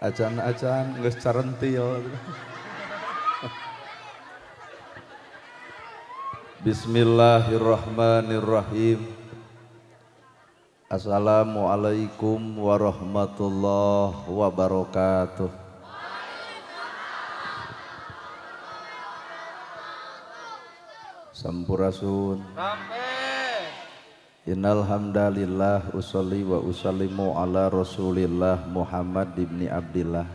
Acan-acan geus carentil. Bismillahirrahmanirrahim. Assalamualaikum warahmatullahi wabarakatuh. Sampurasun. Innal hamdalillah usolli wa usallimu ala Rasulillah Muhammad ibni Abdillah.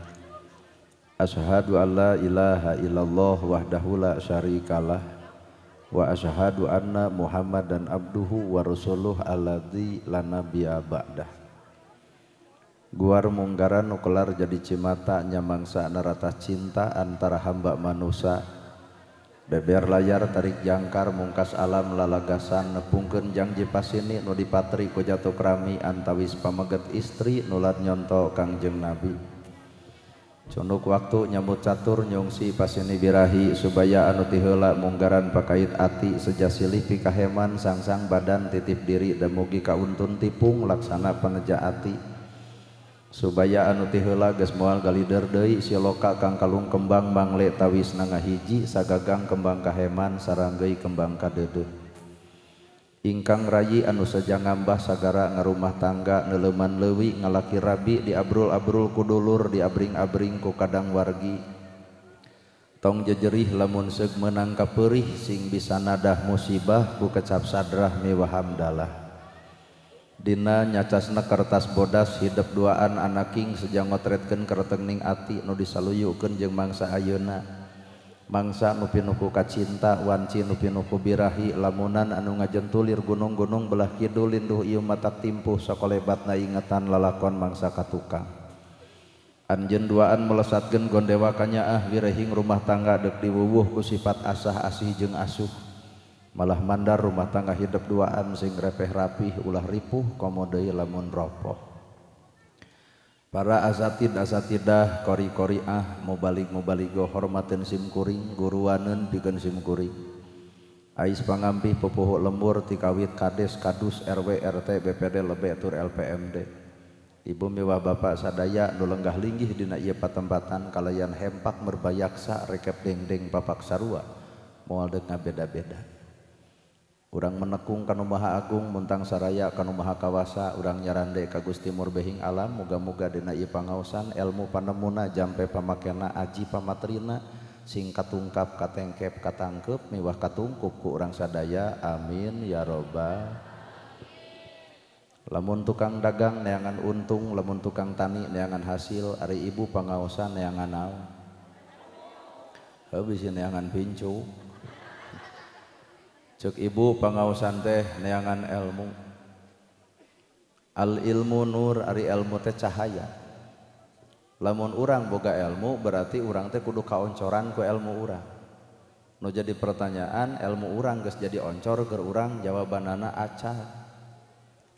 Asyhadu an la ilaha illallah wahdahu la syarikalah wa asyhadu anna Muhammadan abduhu wa rasuluh alladzi la nabiyya ba'dah. Guar munggaran nukelar jadi cimata nyamangsa narata cinta antara hamba manusia. Beber layar tarik jangkar mungkas alam lalagasan nepungkeun janji pasini nu dipatri ku jatuh krami antawis pameget istri nulat nyonto Kangjeng Nabi. Cunduk waktu nyambut catur nyungsi pasini birahi subaya anu ti heula munggaran pakait ati sejasilih pikaheman sangsang badan titip diri dan mugi kauntun tipung laksana pangeja ati. Subaya anu ti heula geus moal galider deui siloka kang kalung kembang mangle tawis ngahiji sagagang kembang kaheman saranggeui kembang kadeudeut. Ingkang rayi anu saja ngambah sagara ngarumah tangga neuleuman leuwih ngalaki rabi diabrul-abrul ku dulur diabring-abring ku kadang wargi. Tong jejerih lamun seug meunang kapeurih sing bisa nadah musibah ku kecap sadrah mewah hamdalah. Dina nyacasna kertas bodas hidup duaan anaking sejang ngotretkeun keretengning ati nu disaluyukeun jeung mangsa ayeuna. Mangsa nu pinuku kacinta wanci nu pinuku birahi lamunan anu ngajentulir gunung-gunung belah kidul linduh ieu matak timpuh sakolebatna ingatan lalakon mangsa katukang. Anjeun duaan melesatkeun gondewa kanyaah wirehing rumah tangga deuk diwuwuh ku sifat asah asih jeung asuh. Malah mandar rumah tangga hidup duaan sing repeh rapih ulah ripuh komo deui lamun ropoh. Para asatidah kori-koriah mubalik-mubaligo hormateun simkuring guruaneun pikeun simkuring. Ais pangampih pupuh lembur ti kawit kades kadus RW RT BPD lebe tur LPMD. Ibu mewah bapak sadaya nu lenggah linggih dina ieu patempatan kalayan hempak merbayaksa rekep dengdeng papak sarua moal deuk ngabeda-beda. Urang menekung kanu maha agung muntang saraya kanu maha kawasa urang nyarande ka Gusti Mur behing alam muga-muga dina ieu pangaosan elmu panemuna jampe pamakena aji pamatrina sing katungkap katengkep katangkep mewah katungkup ku urang sadaya amin ya robbal. Lamun tukang dagang neangan untung lamun tukang tani neangan hasil ari ibu pangaosan neangan naon? Heuh bisi neangan pincu. Cek ibu pangaosan teh neangan ilmu. Al ilmu nur, ari ilmu teh cahaya. Lamun urang boga ilmu berarti urang teh kudu kaoncoran ku ilmu urang. Nu jadi pertanyaan, ilmu urang geus jadi oncor keur urang jawabanana acan.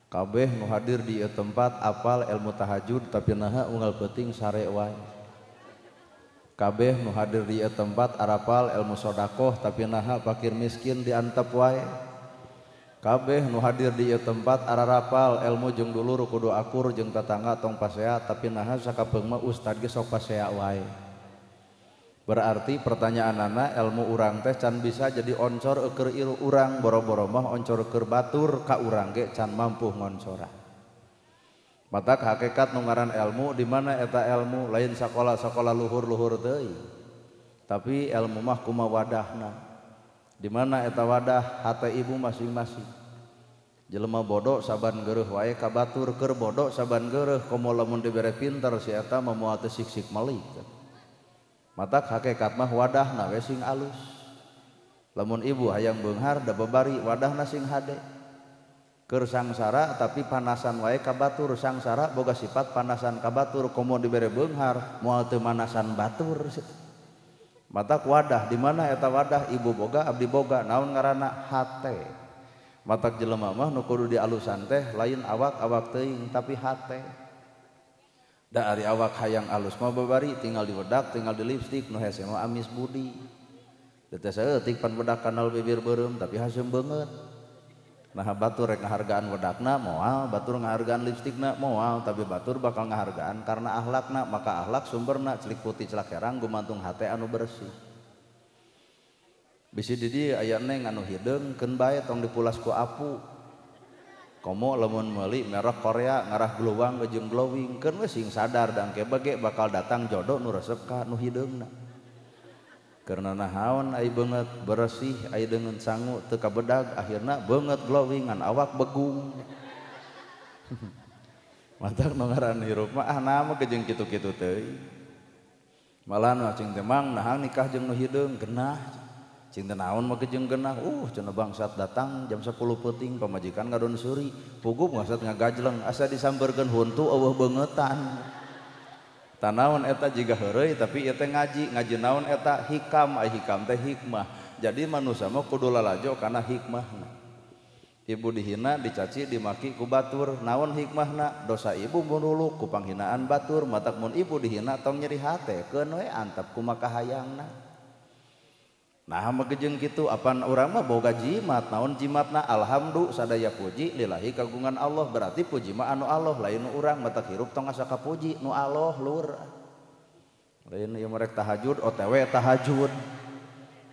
Kabeh nu hadir di tempat apal ilmu tahajud tapi naha unggal peuting sare wae. Kabeh nu hadir di tempat arapal ilmu sodakoh tapi naha fakir miskin diantep wae. Kabeh nu hadir di tempat ararapal ilmu jeung dulur kudu akur jeung tatangga tong pasea tapi naha sakapeung mah ustad ge sok pasea wae. Berarti pertanyaanana ilmu urang teh can bisa jadi oncor keur urang boro-boro mah oncor keur batur ka urang ge can mampu ngoncoran. Matak hakikat nu ngaran ilmu di mana eta ilmu lain sakola-sakola luhur-luhur deui. Tapi ilmu mah kumaha wadahna. Di mana eta wadah hate ibu masing-masing. Jelema bodoh saban geureuh wae ka batur keur bodoh saban geureuh komo lamun dibere pinter si eta mah moal teu siksik malik. Matak hakikat mah wadahna we sing alus. Lamun ibu hayang beunghar da babari wadahna sing hade. Keur sangsara tapi panasan wae ka batur, sangsara boga sifat panasan ka batur komo dibere beunghar moal teu manasan batur. Matak wadah di mana eta wadah ibu boga abdi boga naon ngaranna hate. Matak jelema mah nu kudu dialusan teh lain awak teuing tapi hate. Da ari awak hayang alus mah babari tinggal diwedak tinggal di lipstik nu hese mah amis budi. Teu teh saeutik pan bedak kanal bibir beureum tapi haseum beungeut. Nah batur rek ngahargaan wedakna moal, batur ngahargaan lipstikna moal, tapi batur bakal ngahargaan karena akhlakna, maka akhlak sumberna celik putih celak herang gumantung hate anu bersih. Bisi di dieu aya neng anu hideung keun bae tong dipulas ku apu. Komo lamun meuli merek Korea ngarah gluwang jeung glowing keun we sing sadar dangke bage bakal datang jodoh nu resep ka nu hideungna. Karena nahaon ai beungeut bersih ai dengan sangu teu kabedag akhirna beungeut glowing ngan awak begung. Matak nu ngaran hirup mah ahna mah jeung kitu-kitu teuing. Malah nu cing teh mang nahang nikah jeung nu hideung genah. Cing teh naon mah jeung genah cenah bangsat datang jam 10 peuting pamajikan ngadon suri puguk bangsat ngagajleng asa disambeurkeun huntu eueuh beungetan. Tanaon eta jiga heureuy tapi ieu teh ngaji naon eta hikam ai hikam teh hikmah. Jadi manusia mah kudu lalajo kana hikmahna. Ibu dihina dicaci dimaki ku batur naon hikmahna dosa ibu munuluk ku panghinaan batur matak mun ibu dihina tong nyeri hate keun we antep kumaha hayangna. Nah mah jeung kitu apan urang mah boga jimat naon jimatna alhamdulillah sadaya puji lillahi kagungan Allah berarti puji mah anu Allah lain nu urang matak hirup tong asa kapuji nu Allah lur. Lain ieu merek tahajud OTW tahajud.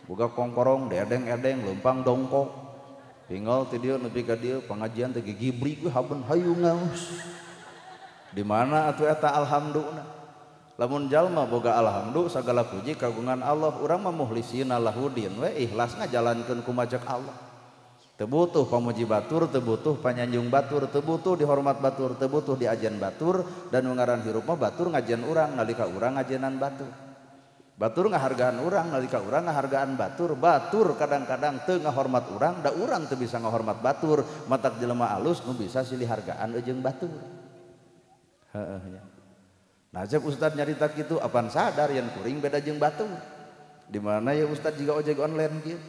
Boga kongkorong dedeng-edeng leumpang dongkok. Tinggal ti dieu nepi ka dieu pangajian teh gibrig we haben hayu ngaos. Di mana atuh eta alhamdulillah. Lamun jalma boga alhamdulillah sagala puji kagungan Allah urang mah mukhlisina lahudin we ikhlas ngajalankeun kumajak Allah. Teu butuh pamuji batur, teu butuh panyanjung batur, teu butuh dihormat batur, teu butuh diajen batur dan nu ngaran hirup mah batur ngajen urang nalika urang ngajenan batur. Batur ngahargaan urang nalika urang ngahargaan batur. Batur kadang-kadang teu ngahormat urang da urang teu bisa ngahormat batur. Matak jelema alus nu bisa silih hargaan jeung batur. Heeh nya. Nah cek ustad nyarita gitu apaan sadar yang kuring beda jeung batur. Di mana ya ustad juga ojek online gitu.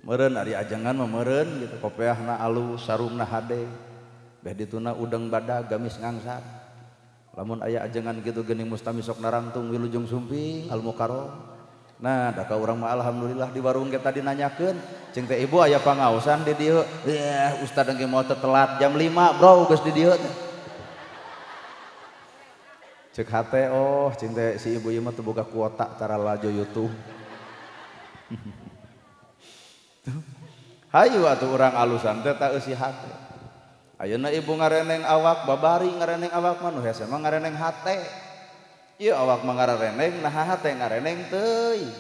Meureun ari ajangan mah meureun gitu kopeahna alus sarungna hade. Beh dituna udeng badag gamis ngangsat. Lamun aya ajangan gitu geuning mustami sok narangtung wilujeng sumping al mukarram. Nah da ka urang mah alhamdulillah di warung kita dinanyakeun cing teh ibu aya pangaosan di dieu. Ustad engke mau telat jam 5 bro geus di dieu teh. Cek hate cing teh si ibu ieu mah teu boga kuota tara lajo YouTube. Hayu atuh urang alusan teh ta eusi hate. Ayeuna ibu ngareneng awak babari ngareneng awak mah nu hese mah ngareneng hate. Ieu awak mah ngareneng nah hate ngareneng teuing.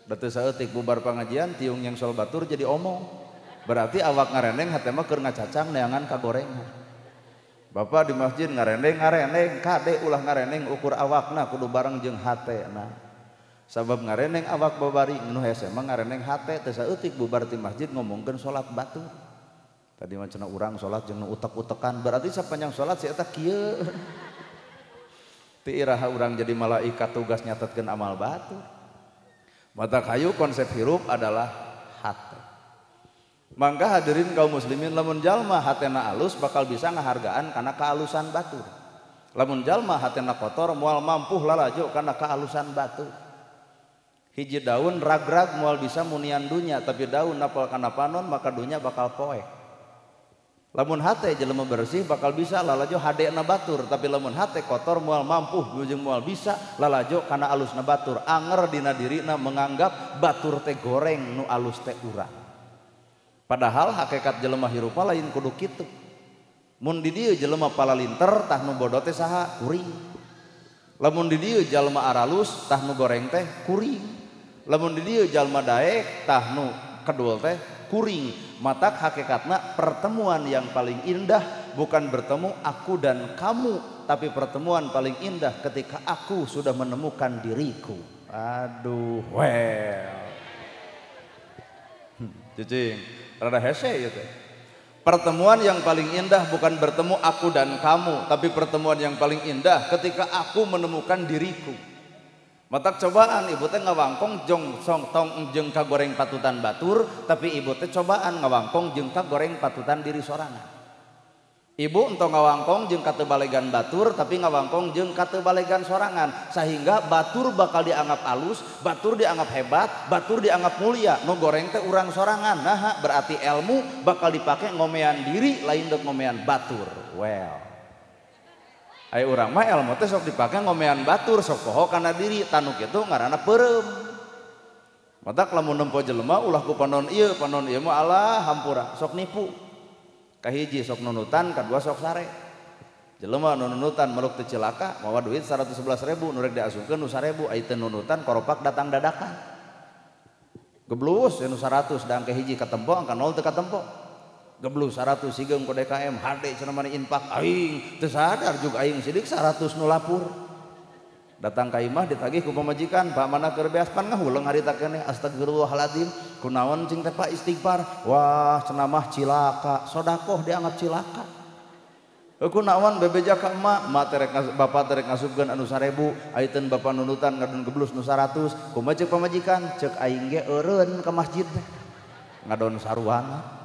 Da teu saeutik bubar pangajian tiung yang sol batur jadi omong. Berarti awak ngareneng hate mah keur ngacacang neangan kagorengan. Bapak di masjid ngareneng kade ulah ngareneng ukur awakna kudu bareng jeung hatena. Sabab ngareneng awak babari nu hese mah ngareneng hate teu saeutik bubar ti masjid ngomongkeun salat batur. Tadi mah cenah urang salat jeung nu utek-utekan berarti sapanjang salat si eta kieu. Ti iraha urang jadi malaikat tugas nyatetkeun amal batur. Mata kayu konsep hirup adalah hate. Mangga hadirin kaum muslimin lamun jalma hatena alus bakal bisa ngahargaan kana kaalusan batur. Lamun jalma hatena kotor moal mampu lalajo kana kaalusan batur. Hiji daun ragrag moal bisa munian dunya tapi daun napal kana panon maka dunya bakal poek. Lamun hate jelema bersih bakal bisa lalajo hadena batur tapi lamun hate kotor moal mampu jeung moal bisa lalajo kana alusna batur. Anger dina dirina menganggap batur teh goreng nu alus teh urang. Padahal hakikat jelema hirup lain kudu kitu. Mun di dieu jelema palalinter tah nu bodo teh saha? Kuring. Lamun di dieu jelema aralus tah nu goreng teh kuring. Lamun di dieu jalma daek tah nu kedul teh kuring. Matak hakikatna pertemuan yang paling indah bukan bertemu aku dan kamu, tapi pertemuan paling indah ketika aku sudah menemukan diriku. Aduh, cicing rada hese ya teh. Pertemuan yang paling indah bukan bertemu aku dan kamu, tapi pertemuan yang paling indah ketika aku menemukan diriku. Matak cobaan ibu teh ngawangkong jong song tong jeung kagoreng patutan batur, tapi ibu teh cobaan ngawangkong jeung kagoreng patutan diri sorangan. Ibu entong ngawangkong jeung katebalegan batur, tapi ngawangkong jeung katebalegan sorangan, sehingga batur bakal dianggap alus, batur dianggap hebat, batur dianggap mulia. Nu goreng teh urang sorangan. Nah, berarti ilmu bakal dipakai ngomean diri lain dek ngomean batur. Well. Ai urang mah ilmu teh sok dipake ngomean batur sok poho kana diri tanu kitu ngaranna peureum. Matak lamun nempo jelema ulah ku panon ieu mah alah hampura sok nipu. Kahiji sok nunutan, kadua sok sare. Jelema nu nunutan meluk teu cilaka mawa duit 111.000 nu rek diasupkeun nu 1.000 ai teu nunutan koropak datang dadakan. Geblus nu 100 dang kahiji katempo angka 0 teu katempo. Geblus 100 sigeung ku DKM hade cenah mani infak aing teu sadar juga aing sidik 100 nu lapur. Datang ka imah ditagih ku pamajikan, Pak mana keur beas pan ngahuleng harita keneh astagfirullahaladzim. Kunaon cing teh Pak istighfar? Wah cenah mah cilaka, sedekah dianggap cilaka. Kunaon bebeja ka emak, bapak terek ngasupkeun anu 1.000, ayeuna bapak nunutan ngadon geblus nu 100. Kumaha ceuk pamajikan? Ceuk aing ge eureun ka masjid teh. Ngadon saruana.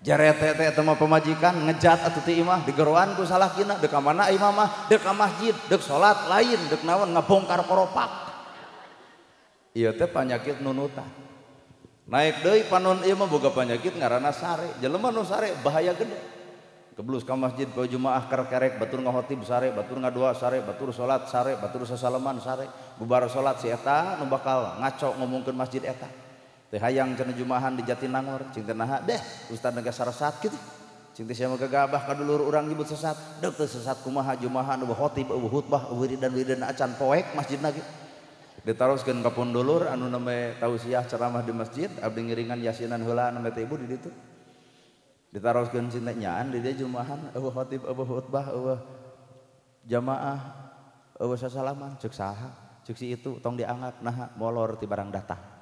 Jarete teh eta mah pamajikan ngejat atuh ti imah digeroan ku salahkina deuk ka mana imah mah deuk ka masjid deuk salat lain deuk naon ngabongkar koropak. Ieu teh panyakit nunutan. Naik deui panon ieu mah boga panyakit ngaranna sare. Jelema nu sare bahaya gede. Keblus ka masjid poe Jumaah kerek batur ngahotib sare, batur ngadoa sare, batur salat sare, batur sasalaman sare. Bubar salat si eta nu bakal ngaco ngomongkeun masjid eta. Teh hayang cenah Jumahan di Jatinangor cing teh naha deh ustad nega saresat kitu cing teh sia mah gagabah ka dulur urang nyebut sesat deuk teh sesat kumaha Jumahan eueuh khotib eueuh khutbah wiridan acan poek masjidna ge ditaroskeun ka pun dulur anu name tausiah ceramah di masjid abdi ngiringan yasinan heula name teh ibu di ditu ditaroskeun cing teh nyaan di dieu Jumahan eueuh khotib eueuh khutbah eueuh jamaah eueuh sasalaman ceuk saha ceuk si itu tong diangkat naha molor ti barang datang.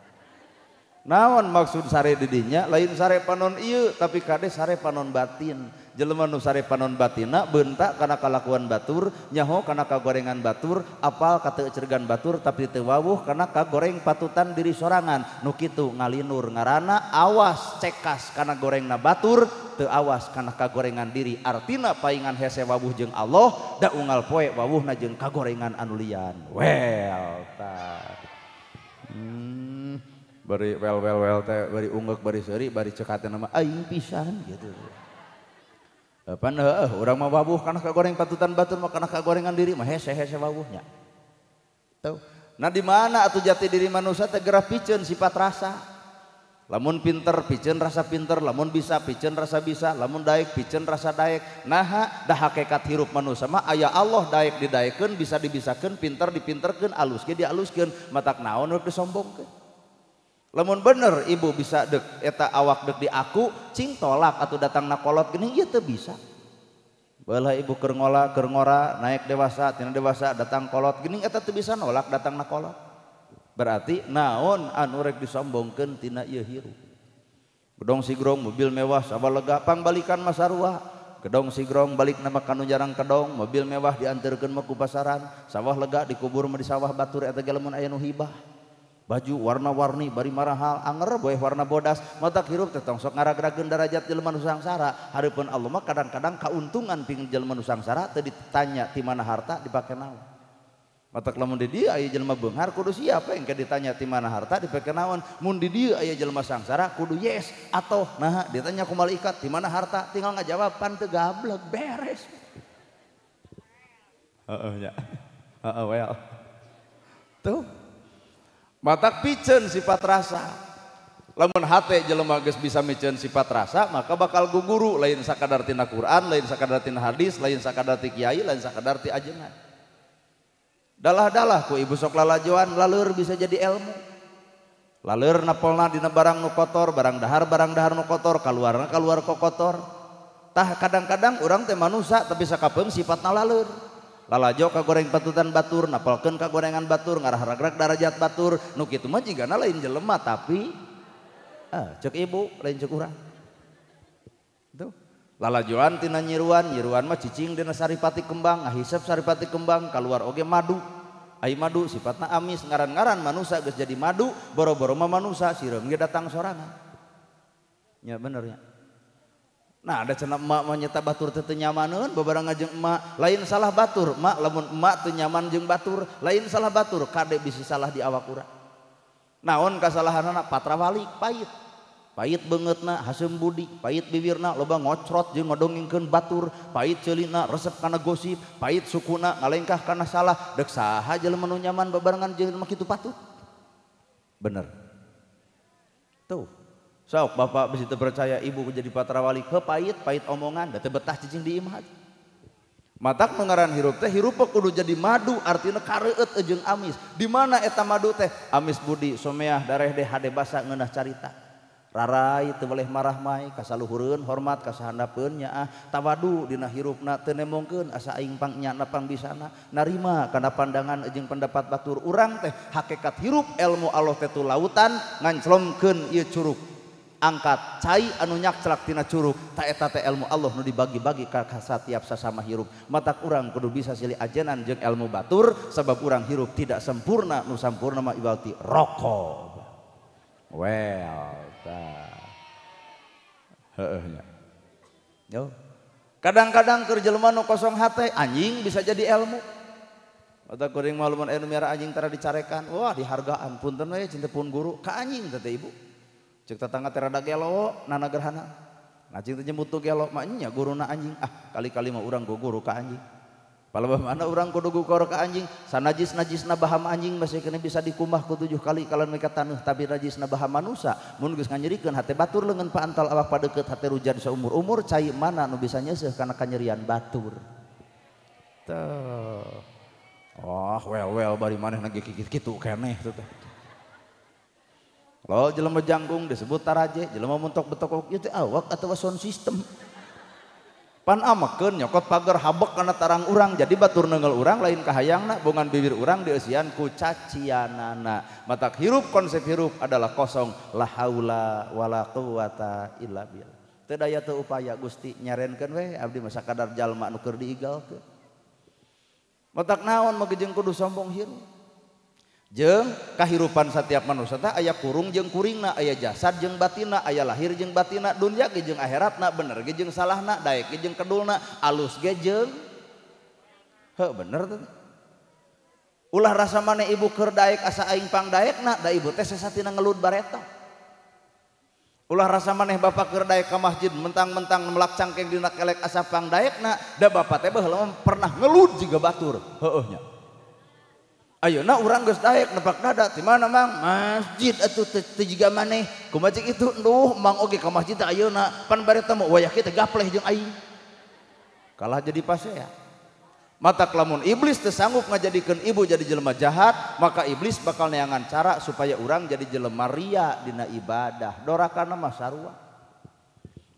Naon maksud sare didinya lain sare panon ieu tapi kade sare panon batin. Jelema nu sare panon batina beunta kana kalakuan batur, nyaho kana kagorengan batur, apal ka teu cergan batur tapi teu wawuh kana kagoreng patutan diri sorangan. Nu kitu ngalinur ngaranna awas cekas kana gorengna batur, teu awas kana kagorengan diri. Artina paingan hese wawuh jeung Allah, da unggal poe wawuhna jeung kagorengan anu lian. Well tah. Bari well teh bari ungeuk bari seuri bari ceuk nama aing pisan gitu. Pan urang mah wawuh kana kagoreng patutan batur mah kana kagorengan diri mah hese wawuhnya. Tuh. Nah di mana atuh jati diri manusia teh geura piceun sifat rasa. Lamun pinter piceun rasa pinter, lamun bisa piceun rasa bisa, lamun daek piceun rasa daek. Naha da hakikat hirup manusia mah aya Allah daek didaekeun bisa dibisakeun, pinter dipinterkeun, alus ge dialuskeun, matak naon rek disombongkeun. Lamun bener ibu bisa dek eta awak dek di aku cing tolak atau datang nakolot gini ieu teu bisa. Baheula ibu keur ngora naik dewasa tina dewasa datang kolot gini eta teu bisa nolak datang nakolot. Berarti naon anu rek disombongkeun tina ieu hirup. Gedong sigrong mobil mewah sabalega pangbalikan mah sarua. Gedong sigrong balik nama kanu jarang kedong mobil mewah diantarkeun mah ku pasaran. Sawah lega dikubur mah di sawah batur eta ge lamun aya nu hibah. Baju warna-warni bari marahal anger boeh warna bodas matak hirup teh tong sok ngaragrageun derajat jelema nu sangsara. Hareupeun Allah mah kadang-kadang kauntungan ping jelema nu sangsara teu ditanya ti mana harta dipake naon. Matak lamun di dieu aya jelema beunghar kudu siapa engke ditanya ti mana harta dipake naon. Mun di dieu aya jelema sangsara kudu yes atau nah ditanya ku malaikat ti mana harta tinggal ngajawab pan teu gablek beres. Heeh nya. Heeh well. Tuh. Matak piceun sifat rasa. Lamun hate jelema geus bisa miceun sifat rasa maka bakal guguru lain sakadar tina Quran, lain sakadar tina hadis, lain sakadar ti kiai, lain sakadar ti ajengan. Dalah-dalah ku ibu sok lalajoan laleur bisa jadi ilmu. Laleur napolna dina barang nu kotor, barang dahar nu kotor, kaluarna kaluar ku kotor. Tah kadang-kadang urang teh manusia tapi sakapeung sifatna laleur. Lalajo kagoreng patutan batur, napalkeun kagorengan batur, ngarah-ragrak darajat batur. Nu kitu mah jigana lain jelema tapi cek ibu lain cek urang. Tuh. Lalajoan tina nyiruan mah cicing dina saripati kembang, ngahisep saripati kembang, keluar oge madu. Ai madu sifatna amis, ngaran-ngaran manusia geus jadi madu, boro-boro mah manusia sireum ge datang sorangan. Nya bener nya. Nah ada cenah emak mah nyeta batur teu nyamaneun babarengan jeung emak, lain salah batur, emak lamun emak teu nyaman jeung batur, lain salah batur, kade bisi salah di awak urang. Naon kasalahanna patrawalik pait. Pait beungeutna hasem budi, pait bibirna loba ngocrot jeung ngodongengkeun batur, pait ceulina resep kana gosip, pait sukuna ngalengkah kana salah, deuk saha jelema nu nyaman babarengan jelema kitu patut. Bener. Tuh. Sok bapak bisi teu percaya ibu jadi patrawalik, heuh pait omongan, da teu betah cicing di imah. Matak nu ngaran hirup teh hirup kudu jadi madu artina kareueut jeung amis. Di mana eta madu teh? Amis budi, someah dareh deh hade basa ngeunah carita. Rarai teu boleh marah mai kasaluhureun hormat kasahandapeun nyaah tawadu dina hirupna teu nemongkeun asa aing pangnyana pangbisana narima kana pandangan jeung pendapat batur urang teh hakikat hirup ilmu Allah teh tu lautan nganclongkeun ieu curug angkat cai anu nyakcelak tina curug ta eta teh ilmu Allah nu dibagi-bagi ka satiap sasama hirup matak urang kudu bisa silih ajenan jeung ilmu batur sabab urang hirup tidak sempurna nu sampurna mah ibalti rokok. Well Yo. Kadang-kadang keur jelema nu kosong hate anjing bisa jadi ilmu. Eta kuring mah lamun anu miara anjing tara dicarekan, wah dihargaan punten we cinta pun guru ka anjing teh ibu. Ceuk tetangga teh rada gelo nana gerhana. Ngajing teh nyebut tu gelo mah nya guruna anjing. Kali-kali mah urang guru ka anjing. Palebah mana urang kudu gugor ka anjing, sanajis-najisna baham anjing masih kena bisa dikumbah ku 7 kali kalau mereka taneuh tapi najisna baham manusia. Mun geus nganyerikeun hate batur leungeun paantal awak padeukeut hate rujan saumur-umur cai mana nu bisa nyeuseuf kana kanyerian batur. Tuh. Oh, well bari maneh lagi kitu keneh tuh teh. Lo jelema janggung disebut taraje, jelema muntok betok ieu teh awak atawa sound system. Pan amakeun nyokot pagar habek kana tarang urang jadi batur neungeul urang lain kahayangna bongan bibir urang dieusian ku cacianana. Matak hirup konsep hirup adalah kosong la haula wala quwata illa billah. Teu daya teu upaya Gusti nyarenkeun we abdi mah sakadar jalma nu keur diigalkeun. Matak naon mah jeung kudu sombong hirup. Jeung kahirupan setiap manusia teh aya kurung jeung kuringna, aya jasad jeung batinna, aya lahir jeung batinna, dunya ge jeung akhiratna, bener ge jeung salahna, daek ge jeung kedulna, alus ge jeung heuh bener teh. Ulah rasa maneh ibu keur daek asa aing pangdaekna, da ibu teh sasatina ngelud bareta. Ulah rasa maneh bapak keur daek ka masjid mentang-mentang melak cangkeng dina kelek asa pangdaekna, da bapak teh baheula pernah ngelud jiga batur. Heueuh nya. Ayeuna urang geus daek nepak dada ti mana mang masjid atuh teu jiga maneh kumaha cik itu duh mang oge ka masjid teh ayeuna pan bareta mah wayah kieu teh gapleh jeung aing kalah jadi pasea. Matak lamun iblis teu sanggup ngajadikeun ibu jadi jelema jahat maka iblis bakal neangan cara supaya urang jadi jelema ria dina ibadah dorakana mah sarua.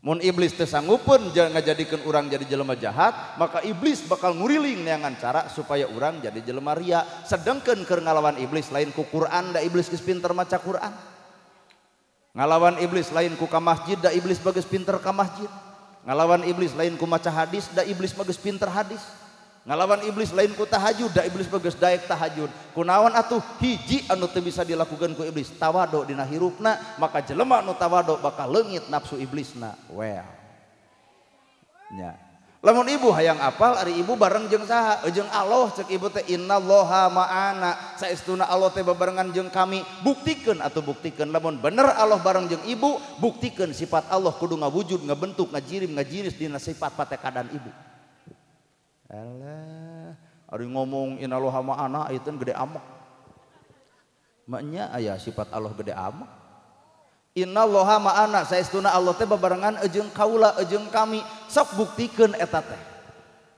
Mun iblis teu sanggupeun ngajadikeun urang jadi jelema jahat, maka iblis bakal nguriling neangan cara supaya urang jadi jelema ria. Sedengkeun keur ngalawan iblis lain ku Quran da iblis geus pinter maca Quran. Ngalawan iblis lain ku ka masjid da iblis bagus pinter ka masjid. Ngalawan iblis lain ku maca hadis da iblis bagus pinter hadis. Ngalawan iblis lain ku tahajud da iblis bagus daek tahajud. Kunaon atuh hiji anu teu bisa dilakukeun ku iblis tawado dina hirupna, maka jelema anu tawado bakal leungit nafsu iblisna. Well nya lamun ibu hayang apal ari ibu bareng jeung saha? Jeung Allah cek ibu teh innallaha ma'ana, saestuna Allah teh bebarengan jeung kami. Buktikeun atuh buktikeun lamun bener Allah bareng jeung ibu, buktikeun sifat Allah kudu ngawujud ngabentuk ngajirim ngajiris dina sifat patekadaan ibu. Alah, ari ngomong innallaha ma'ana itu gede amak. Maknya aya sifat Allah gede amak. Innallaha ma'ana, saestuna Allah teh bebarengan jeung kaula jeung kami. Sok buktikeun eta teh.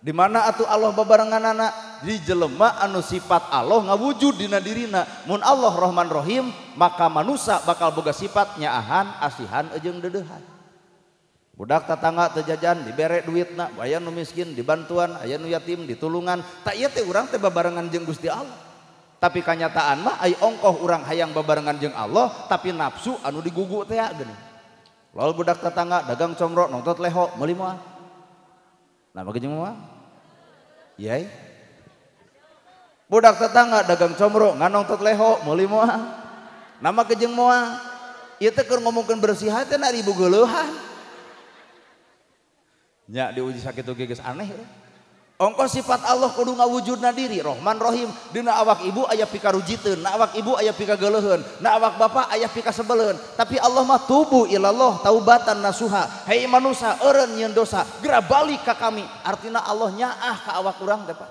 Di mana atuh Allah bebarenganana? Di jelema anu sifat Allah ngawujud dina dirina. Mun Allah Rahman Rahim, maka manusia bakal boga sifat nyaahan, asihan jeung deudeuhan. Budak tetangga terjajan dibere duitna, aya nu miskin dibantuan, aya nu yatim ditulungan. Tak ieu teh urang teh babarengan jeung Gusti Allah. Tapi kanyataan mah ai ongkoh urang hayang babarengan jeung Allah, tapi nafsu anu digugu teh geuning. Lalu budak tetangga dagang comro nongtot leho meuli moal. Nama jeung moal? Yai. Budak tetangga dagang comro nganongtot leho meuli moal. Nama jeung moal. Ieu teh keur ngomongkeun bersih hati na ribu geuleuhan. Nya diuji sakitu geus aneh ya. Ongkos sifat Allah kudu ngawujudna diri Rahman Rahim. Dina awak ibu aya pikarujiteun, na awak ibu aya pikageuleuheun, na awak bapa aya pikasebeleun. Tapi Allah mah tubu ilallah taubatan nasuha. Hei manusia eureun nyieun dosa, geura balik ka kami. Artina Allah nyaah ka awak urang teh Pak.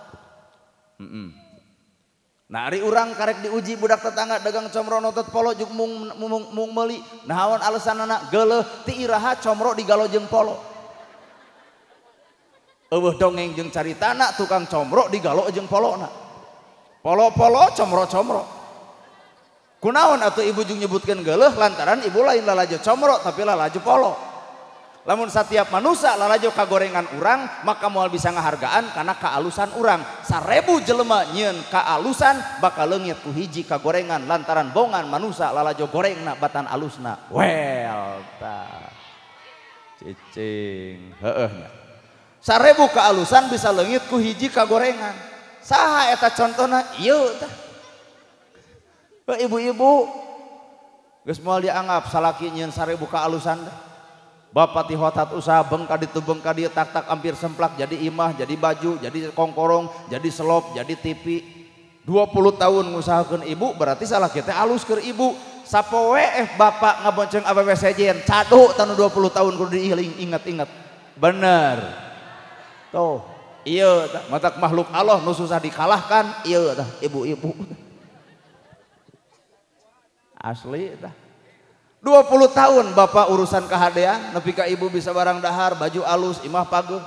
Nah ari urang karek diuji budak tetangga dagang comro notot polo jeung mung meuli. Nahaon alesanana? Geuleuh ti iraha comro digalo jeung polo. Eueuh dongeng jeung caritana tukang comro digalo jeung polona. Polo-polo comro-comro. Kunaon atuh ibu jeung nyebutkeun geuleuh lantaran ibu lain lalajo comro tapi lalajo polo. Lamun satiap manusia lalajo kagorengan urang maka moal bisa ngahargaan karena kaalusan urang. 1000 jelema nyieun kaalusan bakal leungit ku hiji kagorengan lantaran bongan manusia lalajo gorengna batan alusna. Well tah. Cicing heueuh nya. 1000 kaalusan bisa leungit ku hiji kagorengan. Saha eta contona? Ieu tah. Ibu-ibu geus moal dianggap salaki nyieun 1000 kaalusan teh. Bapak ti hotat usaha bengka ditu bengka dieu tak-tak hampir semplak jadi imah, jadi baju, jadi kongkorong, jadi selop, jadi TV. 20 tahun ngusahakeun ibu berarti salah kita alus keur ibu. Sapoe bapak ngabonceng awewe sejen cadu tanu 20 tahun kudu diingat-ingat. Bener. Tuh, iya matak makhluk Allah nu susah dikalahkan, iya tah ibu-ibu. Asli tah. 20 tahun bapak urusan kahadean, nepi ka ibu bisa barang dahar, baju alus, imah pageuh.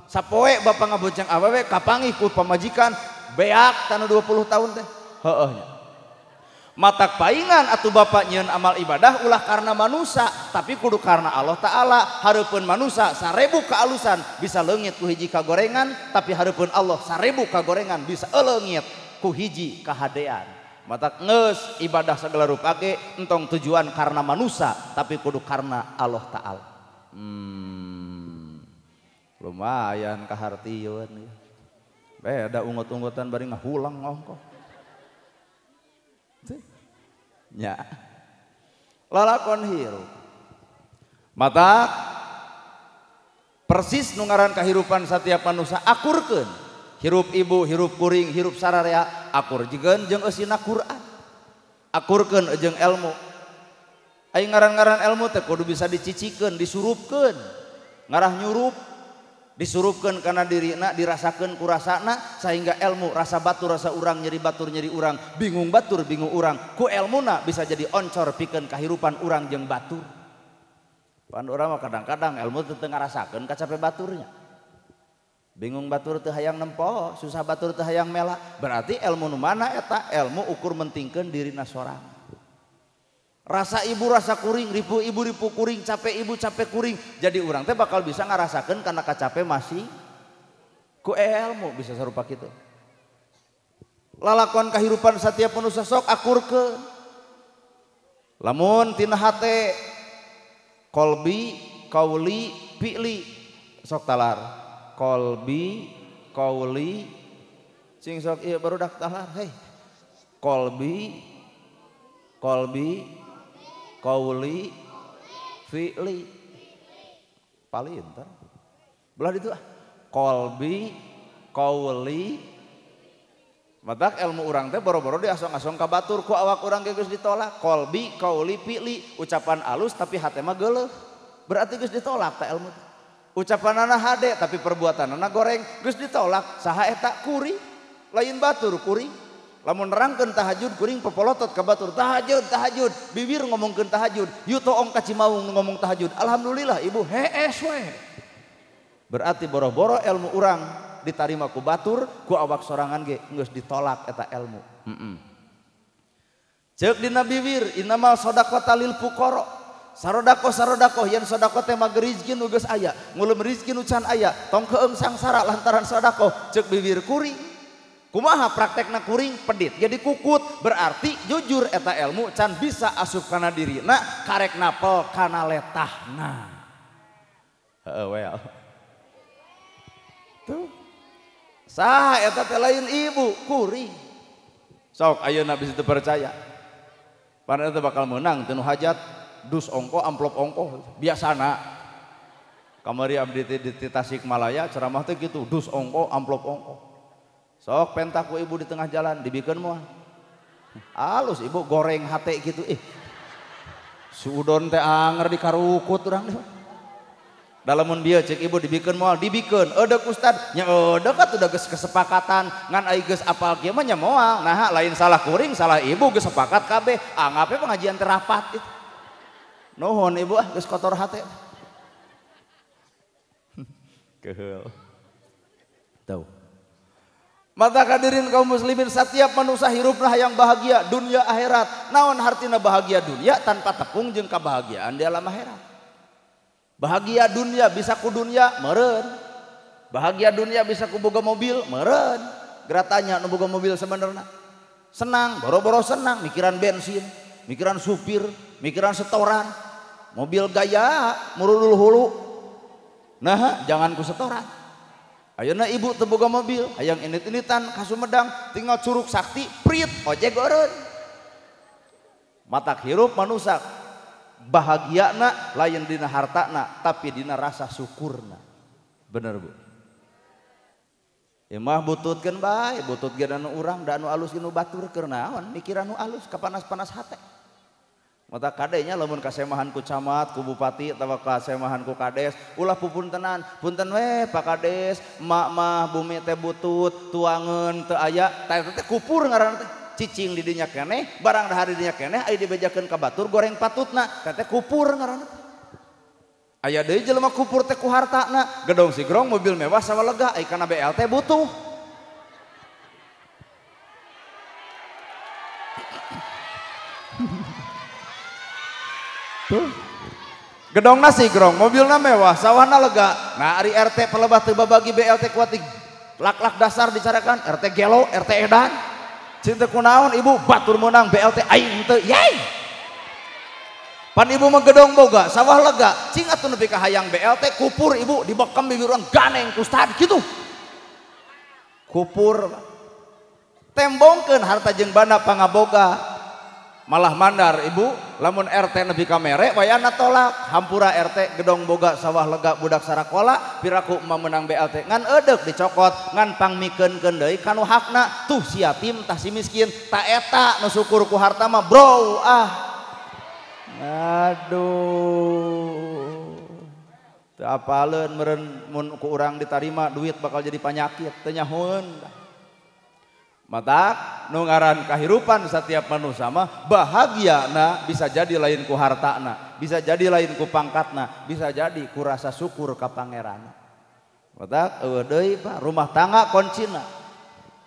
Sapoe bapak ngabonceng awewe kapanggih ku pamajikan, beak tanu 20 tahun teh. Heueuh nya. Matak paingan atuh bapak nyieun amal ibadah ulah karena manusia tapi kudu karena Allah Ta'ala. Hareupeun manusia 1000 kaalusan bisa leungit ku hiji kagorengan, tapi hareupeun Allah 1000 kagorengan bisa leungit ku hiji kahadean. Matak geus ibadah segala rupa ge entong tujuan karena manusia tapi kudu karena Allah Ta'ala. Lumayan kahartieun ya. Beda ungut-ungutan bari ngahulang ongkoh. Nya lalakon hirup mata persis nungaran kehidupan setiap manusia akurkeun hirup ibu hirup kuring hirup sararea akur jigeun jeung eusina Quran akurkeun jeung ilmu ai ngaran-ngaran ilmu teh kudu bisa dicicikeun disurupkeun ngarah nyurup disurupkeun kana dirina dirasakeun ku rasana sehingga ilmu rasa batur rasa urang nyeri batur nyeri urang bingung batur bingung urang ku ilmuna bisa jadi oncor pikeun kahirupan urang jeung batur. Pan urang mah kadang-kadang ilmu teu ngarasakeun kacape baturnya. Bingung batur teu hayang nempo, susah batur teu hayang mela. Berarti ilmu nu mana eta? Ilmu ukur mentingkeun dirina sorang. Rasa ibu rasa kuring, ribu ibu ribu kuring, capek ibu capek kuring. Jadi urang teh bakal bisa ngarasakeun karena kacape masih ku ilmu bisa sarupa kitu. Lalakon kahirupan setiap manusia sok akurkeun. Lamun tina hate kolbi, kauli, fi'li sok talar. Kolbi, kauli, cing sok ieu barudak talar. Hei. Kolbi, kauli, fi'li. Palintar. Belah ditu ah. Kolbi, kauli. Matak ilmu urang teh boro-boro diasong-asong ka batur ku awak urang ge geus ditolak. Kolbi, kauli, fi'li, ucapan alus tapi hate mah geuleuh. Berarti geus ditolak ta ilmu. Ucapanana hade tapi perbuatanana goreng geus ditolak. Saha eta kuring? Lain batur kuring. Lamun nerangkeun tahajud kuring popolotot ka batur. Tahajud, bibir ngomongkeun tahajud. Yu toong ka Cimaung ngomong tahajud. Alhamdulillah ibu hees we. Berarti boro-boro ilmu urang ditarima ku batur ku awak sorangan ge geus ditolak eta ilmu. Ceuk dina bibir innamal shadaqata lil fuqara. Sarodako yen sodako teh mah rezeki nu geus aya, ngulum rezeki nu can aya, tong keung sangsara lantaran sodako. Ceuk bibir kuring. Kumaha praktekna kuring pedit jadi kukut, berarti jujur eta ilmu can bisa asup kana dirina karek napel kana letahna. Heueuh we. Tuh. Saha eta teh lain ibu kuring. Sok ayeuna bisa teu percaya. Pan eta bakal menang teu nu hajat dus ongko amplop ongko biasana. Kamari abdi di Tasikmalaya ceramah teh kitu dus ongko amplop ongko. Sok pentak ku ibu di tengah jalan dibikeun moal. Alus ibu goreng hate kitu Suudon teh anger dikarukut urang teh. Dalamun bieu cek ibu dibikeun moal dibikeun eudeuh ustad nya eudeuh atuh da geus kesepakatan ngan ai geus apal kieu mah nya moal. Nah lain salah kuring salah ibu geus sepakat kabeh anggape pengajian teh rapat itu. Nuhun ibu geus kotor hate. Keheul. Tau. Mata hadirin kaum muslimin setiap manusia hirupna hayang bahagia dunia akhirat. Naon hartina bahagia dunia tanpa tepung jeung kabahagiaan di alam akhirat. Bahagia dunia bisa ku dunia meureun. Bahagia dunia bisa ku boga mobil meureun. Geratanya nu boga mobil sebenarnya. Senang, boro-boro senang mikiran bensin, mikiran supir, mikiran setoran. Mobil gaya murudul hulu. Nah, jangan ku setoran. Ayeuna ibu teu boga mobil, hayang init-initan ka Sumedang tinggal Curug Sakti, prit ojek eureun. Matak hirup manusia bahagiana lain dina hartana tapi dina rasa syukurna. Bener bu. Imah bututkeun bae, butut ge anu urang da anu alus nu batur keur naon mikir anu alus kapanas-panas hate. Mata kadenya lamun kasemahan ku camat, ku bupati atawa kasemahan ku kades, ulah pupuntenan, punten we Pak Kades, emak mah bumi teh butut, tuangeun teu aya, teh kupur ngaranna teh. Cicing di dinya keneh, barang dahar di dinya keneh, aya dibejakeun ka batur goreng patutna, teh kupur ngaranna. Aya deui jelema kupur teh ku hartana, gedong sigrong mobil mewah sawalega, ai kana BLT butuh. Tuh. Gedongna sigrong, mobilna mewah, sawahna lega. Nah, ari RT pelebah teu babagi BLT kuating. Lak-lak dasar dicarakan, RT gelo, RT edan. Cinta kunaon ibu batur menang BLT aing teu yai. Pan ibu mah gedong boga sawah lega cing atuh nepi ka hayang BLT kupur ibu dibekam bibir urang ganeng ku ustad kitu. Kupur tembongkeun harta jeung bana pangaboga. Malah mandar ibu lamun RT nepi ka mere wayana tolak hampura RT gedong boga sawah lega budak sarakola piraku emah menang BLT ngan eudeuh dicokot ngan pangmikeunkeun deui kanu hakna tuh si yatim tah si miskin ta eta nu syukur ku harta mah bro aduh teu apaleun meureun mun ku urang ditarima duit bakal jadi panyakit teu nyahoeun. Matak nu ngaran kahirupan setiap manusia mah bahagiana bisa jadi lain ku hartana, bisa jadi lain ku pangkatna, bisa jadi ku rasa syukur ka pangeranna. Matak eueuh deui Pak, rumah tangga kuncina.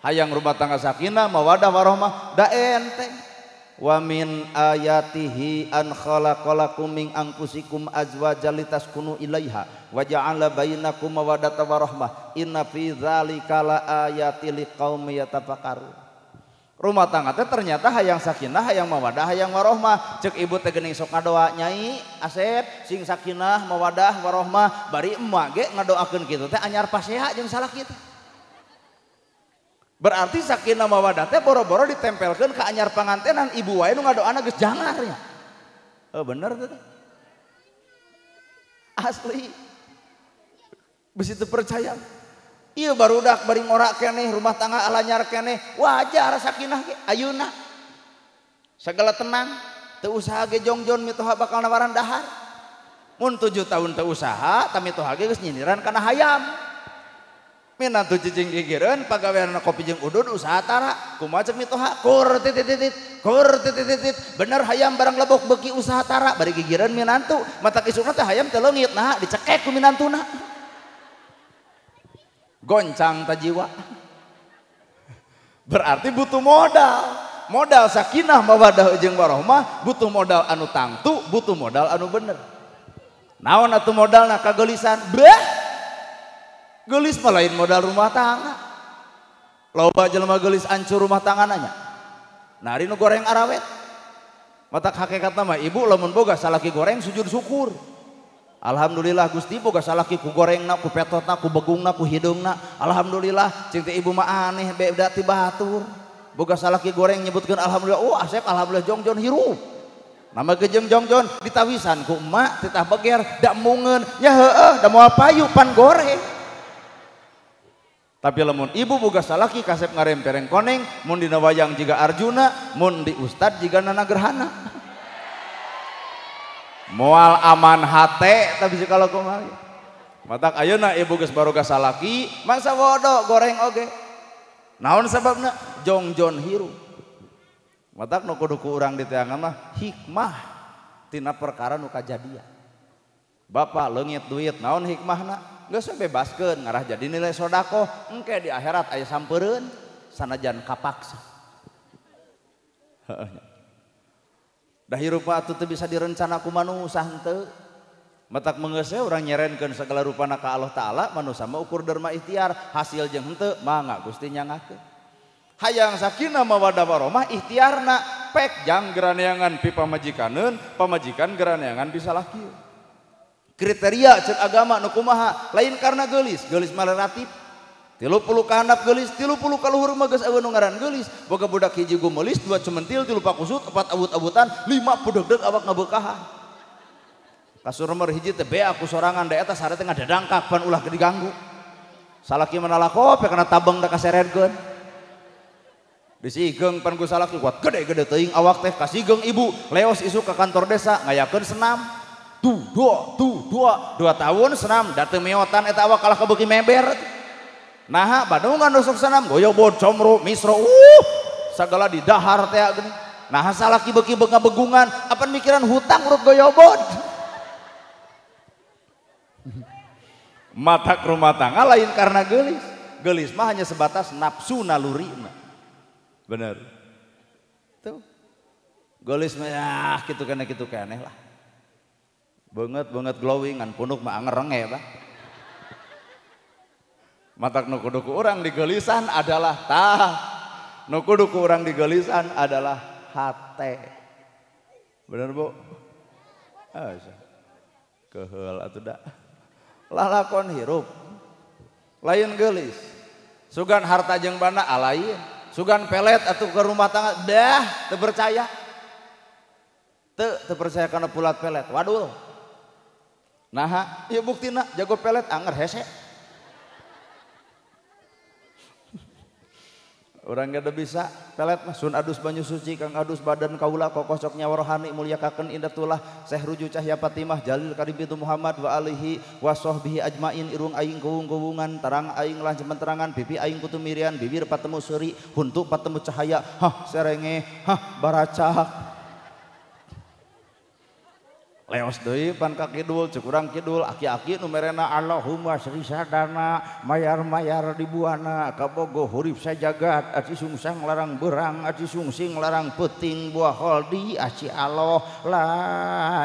Hayang rumah tangga sakinah mawadah warahmah da enteng. wa min ayatihi an khalaqalakum min anfusikum azwajan litaskunu ilaiha wa ja'ala bainakum mawaddatan wa rahmah inna fi dzalika laayatil liqaumin yatafakkarun. Rumah tangga teh ternyata hayang sakinah, hayang mawadah, hayang warahmah. Cek ibu teh geuning sok ngadoa Nyai Asep sing sakinah, mawadah, warahmah, bari emak ge ngadoakeun kitu teh anyar paseha jeung salaki teh. Berarti sakinah mawadah teh boro-boro ditempelkeun ka anyar pangantenan ibu wae nu ngadoana geus jangar nya. Bener teh. Asli. Bisi teu percaya. Ieu barudak bari ngorak keneh rumah tangga alanyar keneh wajar sakinah ge ayeuna. Sagala tenang, teu usaha ge jongjon mitoha bakal nawaran dahar. Mun 7 tahun teu usaha, tamitoha ge geus nyindiran kana hayam. Minantu cicing gigireun pagawean kopi jeung udud usaha tara kumaha cek mitoha kur titit bener hayam barang lebok beuki usaha tara bari gigireun minantu mata isukna teh hayam teh leungit nah dicekek ku minantuna goncang ta jiwa. Berarti butuh modal sakinah mawadah jeung warahmah butuh modal anu tangtu butuh modal anu bener. Naon atuh modalna kageulisan gelis mah lain modal rumah tangga. Loba jelema gelis ancur rumah tangga nanya. Nari nu goreng arawet. Matak hakikatna mah ibu lamun boga salaki goreng sujud syukur. Alhamdulillah Gusti boga salaki ku gorengna, ku petotna, ku begungna, ku hidungna. Alhamdulillah cing teh ibu mah aneh beda ti batur. Boga salaki goreng nyebutkeun alhamdulillah. Oh Asep alhamdulillah jongjon hirup. Nama gejeng jongjon ditawisan ku emak titah beger dak mungeun. Nya heueuh da moal payu pan goreng. Tapi lamun ibu boga salaki kasep ngarempereng koneng mun dina wayang jiga Arjuna mun di ustad jiga Nana Gerhana moal aman hate tapi kalau kumaha matak ayeuna ibu geus baroga salaki mangsa wodo goreng oge naon sababna jongjon hirup matak nu kudu ku urang di teangan mah hikmah tina perkara nu kajadian. Bapak leungit duit naon hikmahna geus bebaskeun ngarah jadi nilai sodako engke di akhirat aya sampeureun sanajan kapaksa. Da hirup atuh teu bisa direncana ku manusa henteu. Matak meungeus urang nyerenkeun segala rupana ka Allah taala manusa mah ukur derma ikhtiar hasil jeung henteu mangga Gusti nyangakeun. Hayang sakinah mawadah warahmah ikhtiarna pek jang geraneangan pi pamajikaneun pamajikan geraneangan bisa lakieun. Kriteria cek agama nu kumaha lain karena geulis mah relatif 30 ka handap geulis 30 ka luhur mah geus eueun nu ngaran geulis boga budak hiji gumelis 2 cementil 3 pakusut 4 abut-abutan 5 pudegdeg awak ngabeukahan kasur nomor hiji teh bea ku sorangan da eta sare teh ngadadangkak pan ulah diganggu salaki manalako pe kana tabeng da kaseredkeun disigeng pan ku salaki kuat gede-gede teuing awak teh kasigeng ibu leos isuk ka kantor desa ngayakeun senam dua tahun senam date meotan eta awak kalah kabeuki meber nah badungan dosok senam goyobod comro misro sagala di dahar teh geuning nah salaki beuki begungan apa mikiran hutang urut goyobod matak rumah tangga lain karena geulis mah hanya sebatas nafsu nalurina bener tuh geulis mah kitu keneh lah banget glowing ngan punuk mah ngerenge Bang. Matak nu kudu ku urang digeulisan adalah nu kudu ku urang digeulisan adalah hate. Bener Bu? Keheul atuh da. Lalakon hirup. Lain geulis. Sugan harta jeung bana alain. Sugan pelet atuh ke rumah tangga dah teu percaya. Teu percaya kana pulat pelet. Waduh. Nah, ieu buktina jago pelet anger hese. Urang gak ada bisa pelet mah sun adus banyu suci kang adus badan kaula kokosok nyawa rohani mulyakakeun indatullah Syekh Ruju Cahya Fatimah Jalil Karim Bintu Muhammad wa alihi wa sahbihi ajmain irung aing gowung-gowungan tarang aing lah cementerangan pipi aing kutu mirian bibir patemu seuri huntu patemu cahaya serenge baracak leos deui pan ka kidul cukurang kidul aki-aki nu merena Allahumma sri sadana mayar-mayar di buana kabogo hurip sajagat ati sungsang larang berang ati sungsing larang peuting buah holdi aci Allah la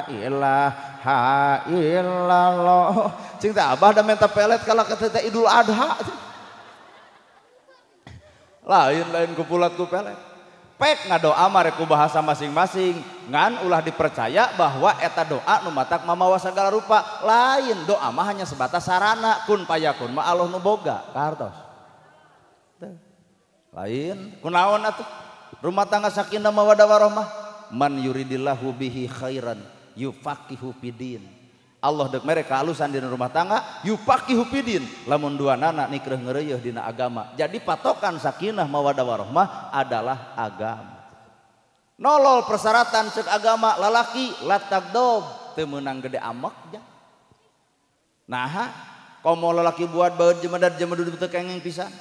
ilaha illallah cing teh abah da menta pelet kala ketika Idul Adha lain ku pulat ku pelet pek ngadoa mah rek ku bahasa masing-masing ngan ulah dipercaya bahwa eta doa nu matak mamawa sagala rupa lain doa mah hanya sebatas sarana kun payakun mah Allah nu boga kartos lain kunaon atuh rumah tangga sakinah mawaddah warahmah man yuridillahu bihi khairan yufaqihu fidin Allah dek mereka halusan di rumah tangga yufaqihu fidin lamun duanana nikreuh ngeureuyeuh dina agama jadi patokan sakinah mawaddah warahmah adalah agama nolol persyaratan cek agama lalaki latagdob teu meunang gede amek ja naha komo lalaki buat baeud jemedad teu kengeng pisan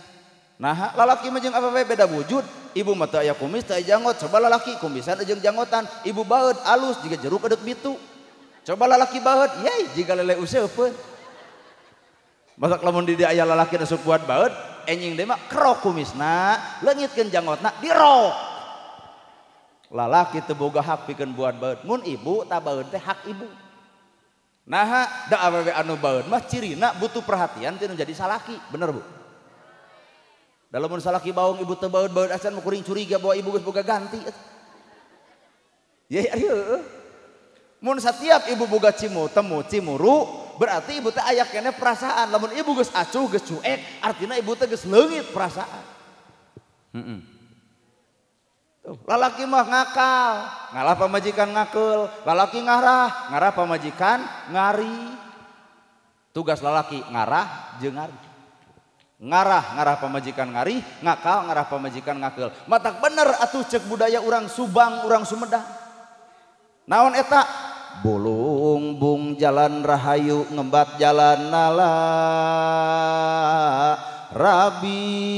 naha lalaki mah jeung apa bae beda wujud ibu mah teu aya kumis teu aya janggot coba lalaki kumisan jeung janggotan ibu baeud alus jiga jeruk edek bitu coba lalaki baeud yey jiga lele useupeun masak lamun di dieu aya lalaki nu sok buat baeud enjing deui mah krok kumisna leungitkeun janggotna dirok lalaki teu boga hak pikeun buat baeud mun ibu tah baeud teh hak ibu naha da awewe anu baeud mah cirina butuh perhatian teu jadi salaki bener bu da lamun salaki baung ibu teu baeud acan mah kuring curiga bahwa ibu geus boga ganti ye arieu mun setiap ibu boga cimuru berarti ibu teh aya keneh perasaan lamun ibu geus acuh geus cuek artina ibu teh geus leungit perasaan lalaki mah ngakal ngalah pamajikan ngakeul lalaki ngarah pamajikan ngari tugas lalaki ngarah jeung ngari ngarah pamajikan ngari ngakal ngarah pamajikan ngakeul matak bener atuh cek budaya urang Subang urang Sumedang naon eta bulung jalan rahayu ngembat jalan nala rabi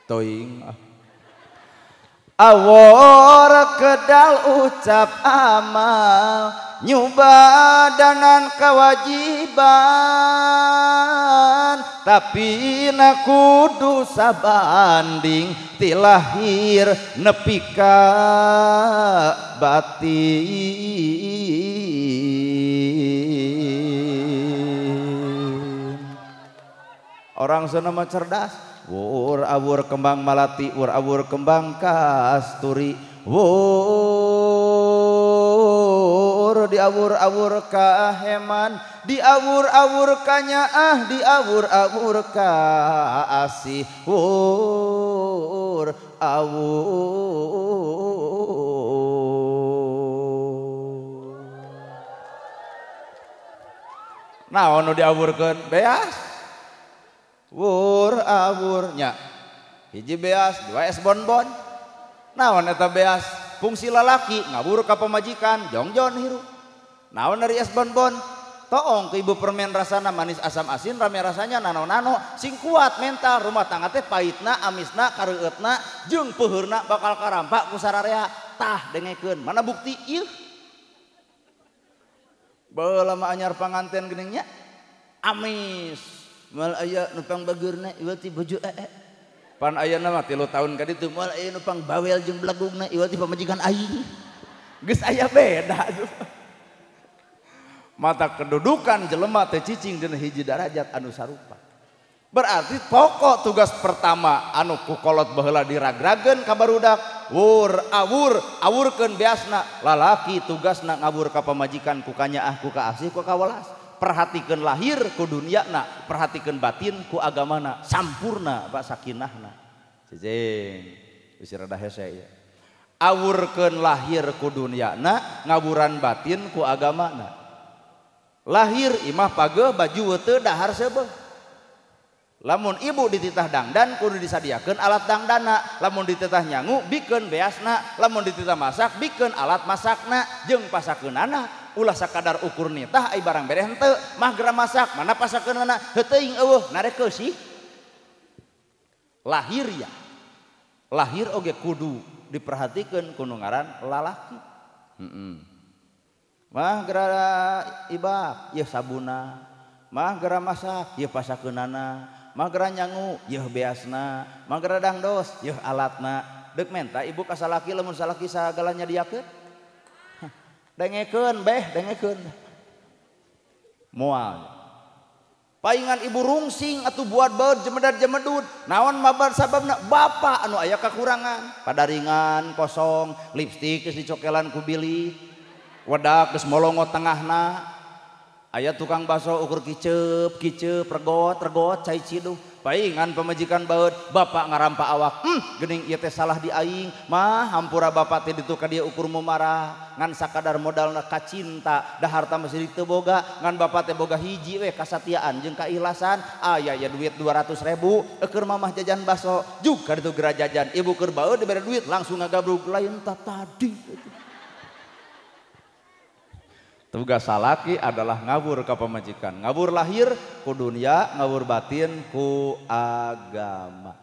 toing awor kedal ucap amal nyubadanan kewajiban tapi na kudu sabanding ti lahir nepi ka batin orang sana mah cerdas wur awur kembang malati wur awur kembang kasturi wur diawur-awur ka heman diawur-awur ka nyaah diawur-awur ka asih wur awur naon nu diawurkeun beas wur awurnya hiji beas dua es bonbon naon eta beas fungsi lalaki ngawur ka pamajikan jongjon hirup naon dari es bonbon toong ke ibu permen rasana manis asam asin rame rasanya nano-nano sing kuat mental rumah tangga teh pahitna amisna kareueutna jeung peuheurna bakal karampak ku sararea tah dengekeun mana bukti ieu baheula mah anyar panganten geuning nya amis mal aya nupang bageurna ieu ti bojo pan ayeuna mah 3 tahun ka ditu moal aya nu pang bawel jeung blagungna ieu ti pamajikan aing geus aya beda mata kedudukan jelema teh cicing dina hiji darajat anu sarupa berarti pokok tugas pertama anu kukolot baheula diragrageun ka barudak wur awurkeun beasna lalaki tugasna ngawur ka pamajikan ku kanyaah ku kaasih ku kawelas perhatikeun lahir ku duniana perhatikeun batin ku agamana sampurna ba sakinahna cicing geus rada hese ieu awurkeun lahir ku duniana ngawuran batin ku agamana lahir imah pageuh baju teu dahar seubeuh lamun ibu dititah dangdan kudu disadiakeun alat dangdana lamun dititah nyangu bikeun beasna lamun dititah masak bikeun alat masakna jeung pasakeunana ulah sakadar ukur nitah ai barang bereh henteu mah geura masak mana pasakeunana heuh teuing eueuh narek keusih lahir ya lahir oge kudu diperhatikan kudu ngaran lalaki. Mah gara ibak ya sabuna, mah gara masak ya pasakeunana, mah gara nyangu ya beasna, mah gara dangdos ya alatna. Deuk menta ibu ka salaki lamun salaki sagalanya diakeun. Dengekeun beh, dengekeun. Moal. Paingan ibu rungsing atuh buat baut jemedad-jemedud. Naon mabar sababna bapak anu aya kakurangan. Padaringan kosong, lipstik geus dicokelan ku bilik. Wedak geus molongo tengahna. Aya tukang baso ukur kiceup, regot cai ciduh. Paingan pamajikan baut, bapak ngarampa awak. Geuning ieu teh salah di aing, mah hampura bapak teh ditu ka dieu ukur mumarah. Ngan sakadar modalna ka cinta, da harta masih diteu boga, ngan bapak teh boga hiji we kasatiaan jeung kaikhlasan. Aya ya duit 200.000, keur mamah jajan baso, juk ka ditu gera jajan. Ibu keur baeud dibere duit langsung ngagabrug lain tadi. Tugas salaki adalah ngawur ke pamajikan. Ngawur lahir ku dunia, ngawur batin ku agama.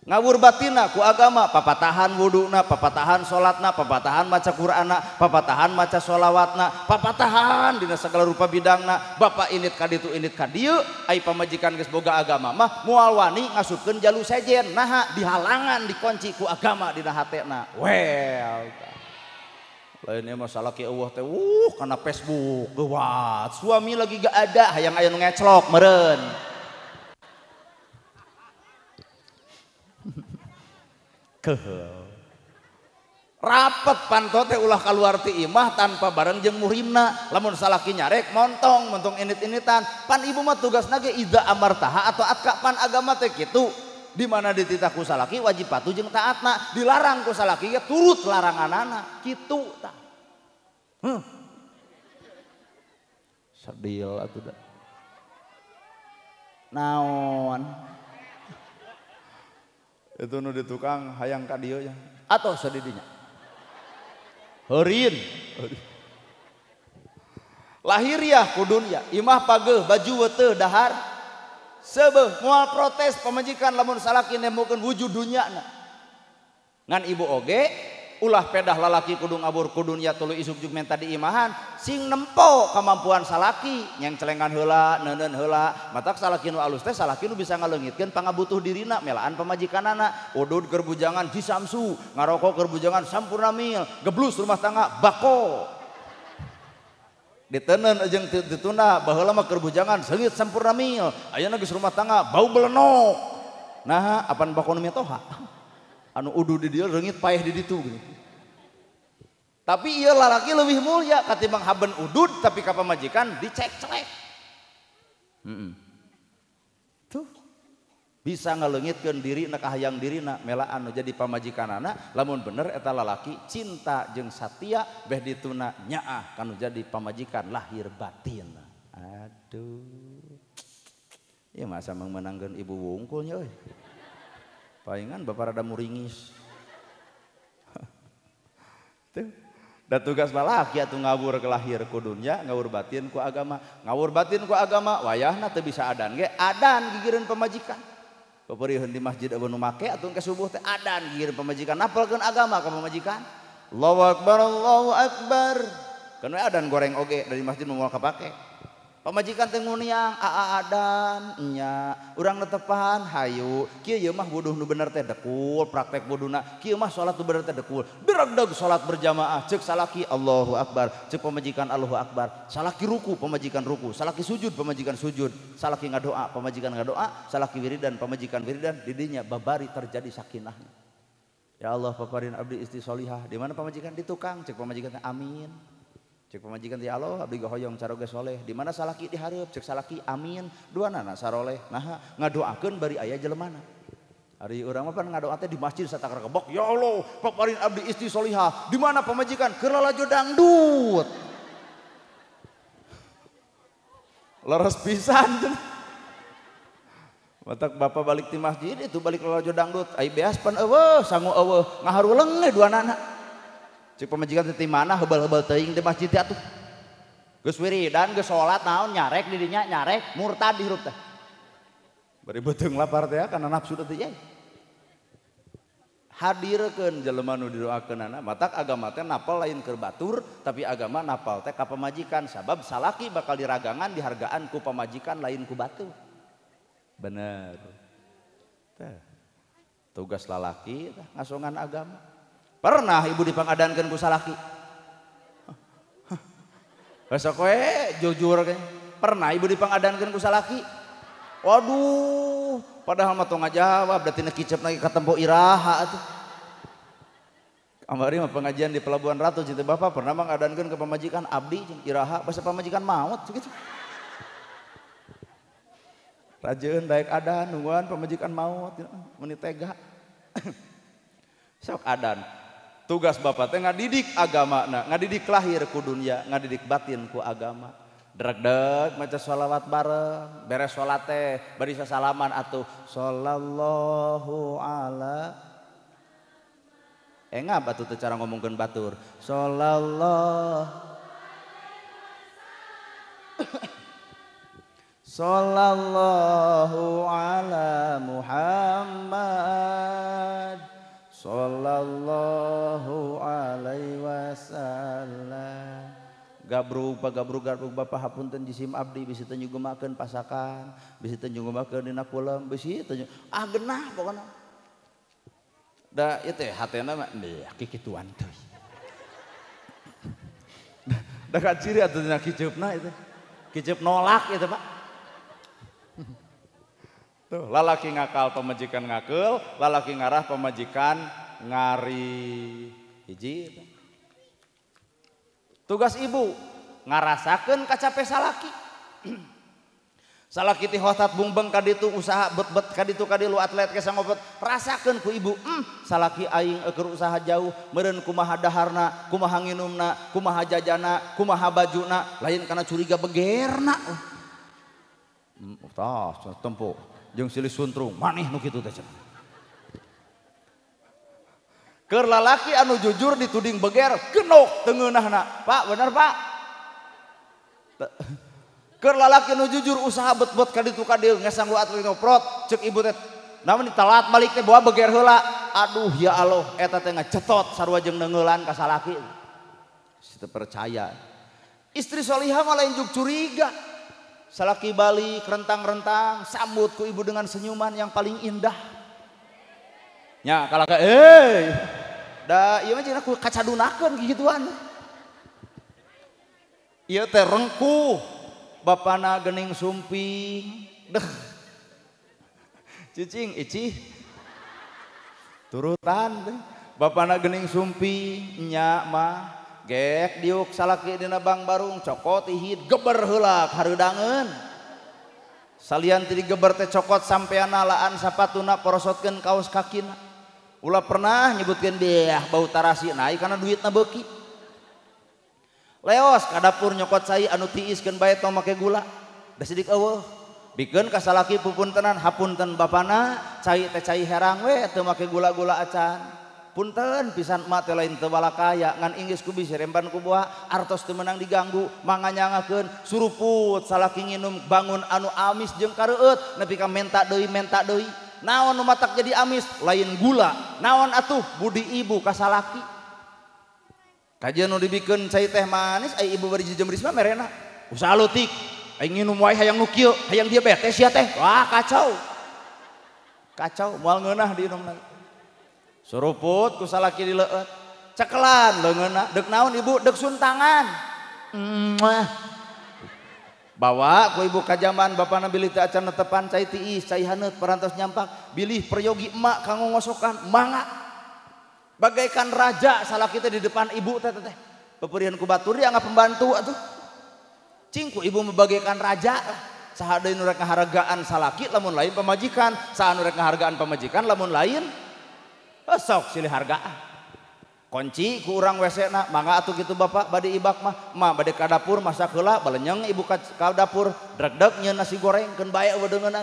Ngawur batinna ku agama, papatahan wuduna, papatahan salatna, papatahan maca Qur'anna, papatahan maca sholawatna, papatahan dina segala rupa bidangna. Bapak init ka ditu init ka dieu, ai pamajikan geus boga agama mah moal wani ngasupkeun jalu sejen. Naha dihalangan dikunci ku agama dina hatena. Well. Lainnya masalah ke Allah teh karena Facebook gawat suami lagi gak ada hayang aya nu ngeclok meureun keuheul rapet panto teh ulah kaluar ti imah tanpa bareng jeung muhrimna lamun salaki nyarek montong init-initan pan ibu mah tugasna ge idza amartaha atau atka pan agama teh kitu di mana dititah ku salaki wajib patuh jeung taatna dilarang ku salaki ge turut laranganana kitu tah. Sadil atuh da. Naon? Itu nu di tukang hayang ka dieu nya. Atuh sadidinya. Heureun. Lahiriah ku dunya, imah pageuh baju weuteuh dahar. Sebeuh moal protes pamajikan lamun salaki nemukeun wujud dunyana. Ngan ibu oge ulah pedah lalaki kudu ngabur ku dunya tuluy isuk jug menta diimahan sing nempo kemampuan salaki nyang celengan heula neuneun heula matak salaki nu alus teh salaki nu bisa ngaleungitkeun pangabutuh dirina melaan pamajikanana udud keur bujangan jisamsu ngarokok keur bujangan sampurna mil geblus rumah tangga bako diteuneun jeung dituna baheula mah keur bujangan seungit sampurna mil ayeuna geus rumah tangga bau belenok nah apan bako nu metoha anu udu di dieu reungit paeh di ditu gitu. Tapi ieu lalaki leuwih mulia katimbang haben udud tapi ka pamajikan dicek-celek. Tuh bisa ngaleungitkeun dirina ka hayang dirina melaan nu jadi pamajikanana lamun bener eta lalaki cinta jeung satia beh dituna nyaah kanu jadi pamajikan lahir batin. Aduh. Ieu masa menangkeun ibu wungkul nya euy. Palingan bapak rada muringis. Tuh. Da tugas lalaki atuh ngawur ke lahir ku dunya, ngawur batin ku agama. Ngawur batin ku agama wayahna teu bisa adan ge, adan gigireun pamajikan. Paparieun di masjid anu make atuh ke subuh teh adan gigireun pamajikan, napalkeun agama ka pamajikan. Allahu akbar, Allahu akbar. Kan adan goreng oge dari masjid moal kapake. Pamajikan teh nguniang adan nya urang netepan hayu kieu ye mah wuduh nu bener teh dekul praktek wuduna kieu mah salat nu bener teh dekul beragdag salat berjamaah ceuk salaki Allahu akbar ceuk pamajikan Allahu akbar salaki ruku pamajikan ruku salaki sujud pamajikan sujud salaki ngadoa pamajikan ngadoa salaki wiridan pamajikan wiridan di dinya babari terjadi sakinah. Ya Allah paparin abdi istri solihah di mana pamajikan di tukang ceuk pamajikan amin. Cek pamajikan ya Allah abdi hoyong caroge soleh di mana salaki dihareup cek salaki amin duanana saroleh nah ngadoakeun bari aya jelemana hari urang mah pan ngadoa teh di masjid satakar kebok ya Allah paparin abdi istri solihah di mana pamajikan keur lalajo dangdut leres pisan matak bapak balik ti masjid itu balik lalajo dangdut ai beas pan eueuh sangu eueuh ngaharuleng duanana cik pamajikan teh mana heubal-heubal teuing di masjid teh atuh. Geus wiridan geus salat naon nyarek di dinya nyarek murtad di hirup teh. Bari beuteung lapar teh kana nafsu teh ye. hadirkeun jelema nu didoakeunana matak agama teh napal lain keur batur tapi agama napal teh ka pamajikan sabab salaki bakal diragangan dihargaan ku pamajikan lain ku batur bener teh tugas lalaki teh ngasongan agama pernah ibu dipangadankeun ku salaki besok we jujur kan pernah ibu dipangadankeun ku salaki waduh padahal mah tong ngajawab da tina kicep lagi katempo iraha atuh kamari mah pengajian di Pelabuhan Ratu cinta bapak pernah mengadankeun ke pamajikan abdi iraha basa pamajikan maut gitu rajeun daek adan nungguan pamajikan maut meni tega sok adan tugas bapak teh ngadidik agama ngadidik lahir ku dunia ngadidik batin ku agama dreg-deg maca sholawat bareng beres sholat teh bari sasalaman atuh sallallahu ala engap atuh teh cara ngomongkeun batur sallallahu sallallahu ala Muhammad sallallahu alaihi wasallam gabrug bapak hapunten jisim abdi bisi teu nyugemakeun pasakan bisi teu nyugemakeun dina kulam bisi teu genah pokona da ieu teh hatena mah kikituan teh da kaciri atuh dina kiceupna itu kiceup nolak itu Pak tuh lalaki ngakal pamajikan ngakeul lalaki ngarah pamajikan ngari hiji tugas ibu ngarasakeun kacape salaki salaki ti hotat bungbeng ka ditu usaha bet-bet ka ditu ka dilu atlet ke sangobot rasakeun ku ibu salaki aing keur usaha jauh meureun kumaha daharna kumaha nginumna kumaha jajana kumaha bajuna lain kana curiga begerna tah tempo jeung silih suntrung maneh nu kitu teh keur lalaki anu jujur dituding beger genok teu ngeunahna Pak bener Pak keur lalaki anu jujur usaha bet-bet ka ditu ka dieu ngesang lu atlet ngoprot ceuk ibu teh namun ditalat balik teh bawa beger heula aduh ya Allah eta teh ngecetot sarua jeung neungeulan ka salaki teu percaya istri solihah mah lain juk curiga salaki balik rentang-rentang sambut ku ibu dengan senyuman yang paling indah nya kalaka da ieu mah cenah ku kacadunakeun gituan ieu teh rengkuh bapana geuning sumping deh cicing icih turutan deh bapana geuning sumping nya mah gek diuk salaki dina bang barung cokot ihid geber heula hareudangeun salian ti digeber teh cokot sampean laan sapatuna porosotkeun kaos kakina ulah pernah nyebutkeun beah bau tarasi naik kana duitna beuki leos ka dapur nyokot cai anu tiiskeun bae tong make gula da sidik eueuh bikeun ka salaki pupuntenan hapunten bapana cai teh cai herang we teu make gula-gula acan punten pisan emak teh lain teu balakaya ngan inggis ku bisi remban ku buah artos teu meunang diganggu manganyangakeun suruput salaki nginum bangun anu amis jeung kareueut nepi ka menta deui naon nu matak jadi amis lain gula naon atuh budi ibu ka salaki kajian nu dibikeun cai teh manis ai ibu bari jemris mah merena usaha leutik ai nginum wae hayang nu kieu hayang diabetes ya teh wah kacau moal ngeunah di inumna suruput ku salaki dileueut cekelan leungeunna deuk naon ibu deuk suntangan bawa ku ibu kajaman bapana bilih teh acan netepan cai tiis cai haneut parantos nyampak bilih peryogi emak kanggo ngosokan mangga bagaikan raja salaki teh di depan ibu teh peperian ku batur dia anggap pembantu atuh cing ku ibu membagaikan raja saha deui nu rek ngahargaan salaki lamun lain pamajikan saha nu rek ngahargaan pamajikan lamun lain sok silih hargaan kunci ku urang WC na mangga atuh kitu bapak bade ibak mah bade ka dapur masak heula balenyeng ibu ka dapur dreg-deg nyieun nasi goreng keun bae eueudeungeun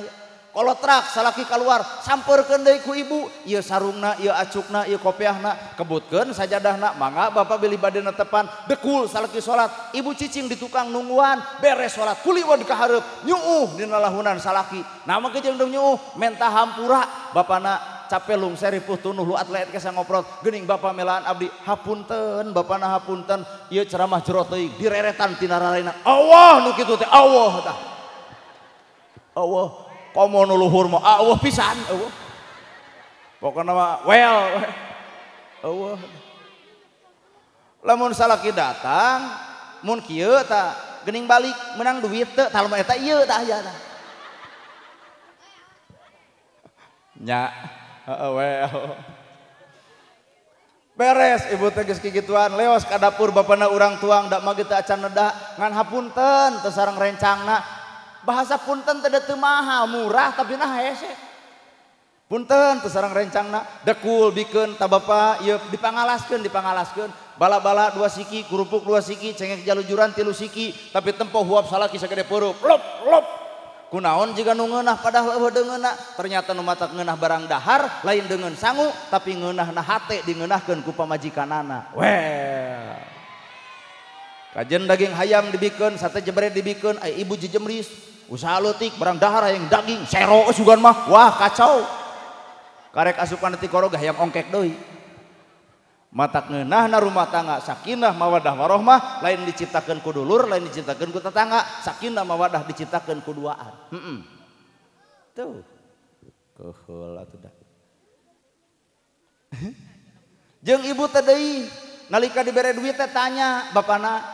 kolotrak salaki keluar sampeurkeun deui ku ibu ieu sarungna ieu acukna ieu kopiahna kebutkeun sajadahna mangga bapak bilih bade netepan dekul salaki salat ibu cicing di tukang nungguan beres salat kuliweun ka hareup nyuuh dina lahunan salaki namun ke jeung nyuuh menta hampura bapana capek lungser ripuh tunuh lu atlet kesa ngoprot geuning bapa melaan abdi hapunten bapana hapunten ieu ceramah jero teuing direretan tina rarayna Allah nu kitu teh Allah tah Allah komo nu luhur mah Allah pisan Allah pokona mah well Allah lamun salaki datang mun kieu tah geuning balik menang duit teu tah mah eta ieu tah aya tah nya well beres ibu teh geus kigituan leos ka dapur bapana urang tuang da mah teu acan neda ngan hapunten teu sareng rencangna bahasa punten teh teu mahal murah tapi nah hese punten teu sareng rencangna dekul bikeun ta bapa ieu dipangalaskeun bala-bala 2 siki kurupuk 2 siki cengek jalujuran 3 siki tapi tempo huap salaki sagede peurup lop lop kunaon jika nu ngeunah padahal eueuh deungeunna ternyata nu matak ngeunah barang dahar lain deungeun sangu tapi ngeunahna hate dingeunahkeun ku pamajikanana well kajen daging hayam dibikeun sate jebret dibikeun ai ibu jejemris usaha leutik barang dahar hayang daging sero sugan mah wah kacau karek asupan ti korogah hayam ongkek deui matak ngeunahna rumah tangga sakinah mawadah warohmah lain diciptakeun ku dulur lain diciptakeun ku tetangga sakinah mawadah diciptakeun ku duaan tuh keheul atuh da jeung ibu teh deui nalika dibere duit teh tanya bapana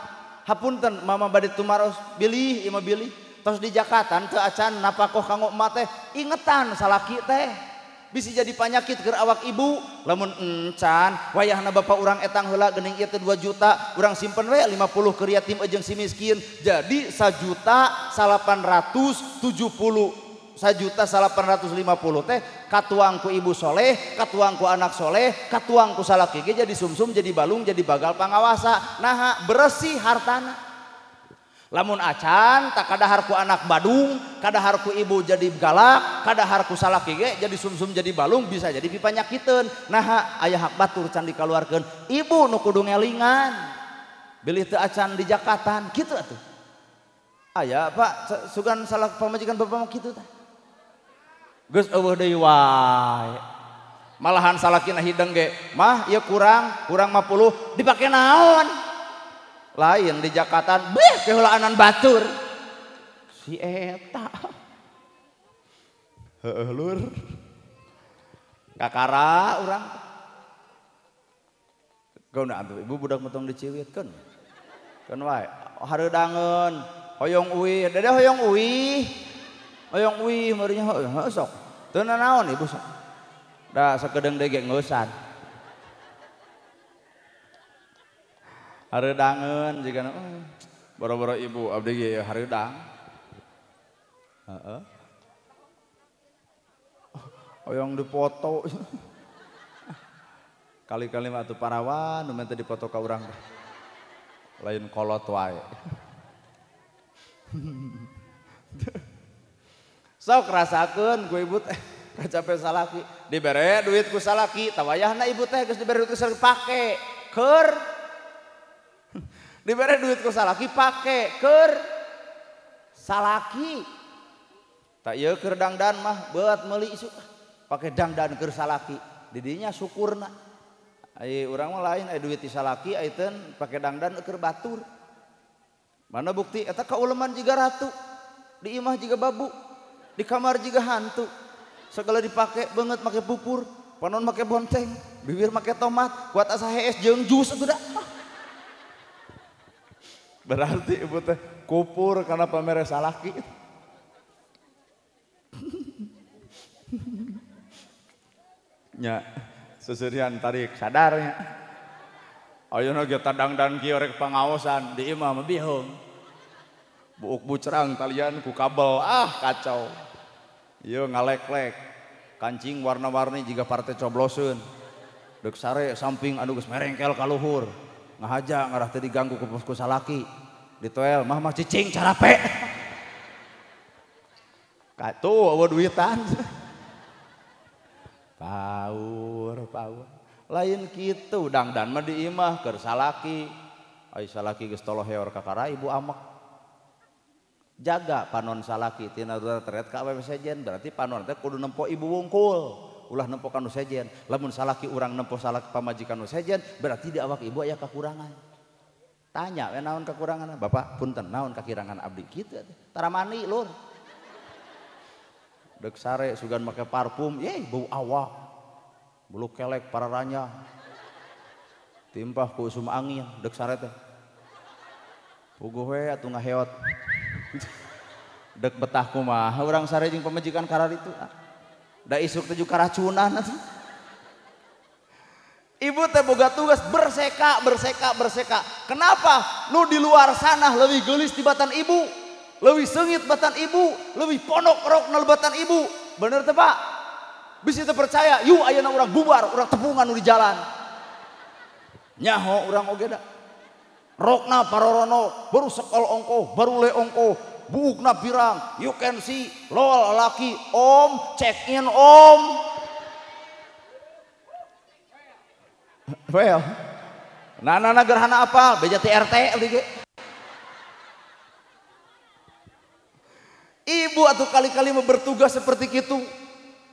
hapunten mama bade tumaros bilih ieu mah bilih tos di jakatan teu acan napakoh kanggo emak teh ingetan salaki teh bisa jadi penyakit ke awak ibu lamun encan wayahna bapak orang etang heula geuning ieu teh 2 juta urang simpen we 50 keur yatim jeung si miskin jadi 1.870.000 1.850 teh katuang ku ibu soleh katuang ku anak soleh katuang ku salaki ge jadi sumsum jadi balung jadi bagal pangawasa nah bersih hartana lamun acan tak kadahar ku anak badung kadahar ku ibu jadi galak kadahar ku salaki ge jadi sumsum jadi balung bisa jadi pipanyakiteun nah aya hak batur can dikaluarkeun ibu nu kudu ngelingan bilih teu acan di jakatan kitu atuh aya Pak sugan salah pamajikan bapak mah kitu tah geus eueuh deui wae malahan salakina hideng ge mah ieu kurang 50 dipake naon lain di jakatan beh kehulaanan batur si eta heueuh lur kakara urang gauna atuh ibu budak metong diciwitkeun keun wae hareudangeun hoyong uwih dede hoyong uwih meureun nya heuh sok teu naon ibu sok da sakedeung deui ge ngeusan hareudangeun jigana boro-boro ibu abdi ge hareudang heeh hoyong dipoto kali-kali mah atuh parawan nu teh dipoto ka urang lain kolot wae sok rasakeun ku ibu teh kacape salaki dibere duit ku salaki tawayahna ibu teh geus dibere duit ku salaki pake keur dibere duit ku salaki pake keur salaki tak ieu keur dangdan mah beut meuli isu pake dangdan keur salaki didinya syukurna ai urang mah lain ai duit ti salaki ayeun pake dangdan keur batur mana bukti eta kauleman jiga ratu di imah jiga babu di kamar jiga hantu segala dipake beungeut make pupur panon make bonteng bibir make tomat buat asa hees jeung jus atuh da berarti ibu teh kupur karena pamere salaki nya susurian tarik sadarnya ayeuna ge tadangdan kieu rek pangaosan di imah mah bihung buuk bucerang talian ku kabel kacau ieu ngalek-lek kancing warna-warni jiga partai cobloseun deuk sare samping anu geus merengkel ka luhur ngahaja ngarah teh diganggu ku salaki ditoel mah cicing carape katuh eueuh duitan paur lain kitu dangdan mah di imah keur salaki ai salaki geus toloh heor kakara ibu amek jaga panon salaki tina teret ka awewe sejen berarti panon teh kudu nempo ibu wungkul ulah nempo kanu sejen. Lamun salaki urang nempo salaki pamajikan nu sejen berarti di awak ibu aya kakurangan. Tanya we naon kakurangan? Bapak punten naon kakirangan abdi kitu tara mani lur. Dek sare sugan make parfum ye bau awak. Bulu kelek pararanya. Timpah ku usum angin dek sare teh. Puguh we atuh ngaheot. Dek betah kumaha urang sare jeung pamajikan karar itu. Da isuk teh juga karacunan atuh. Ibu teh boga tugas berseka. Kenapa? Nu di luar sana lebih gelis di batan ibu, lebih sengit batan ibu, lebih pondok rokna batan ibu. Bener teh Pak? Bisa teh percaya, yuk ayeuna urang bubar, urang tepungan nu di jalan. Nyaho urang oge da. Rokna parorono, baru sekol ongko, baru le ongko, buukna pirang, you can see, lol laki, om, check in om. Well, nana gerhana apa? BJTRT abdi. Ibu atuh kali-kali bertugas seperti itu.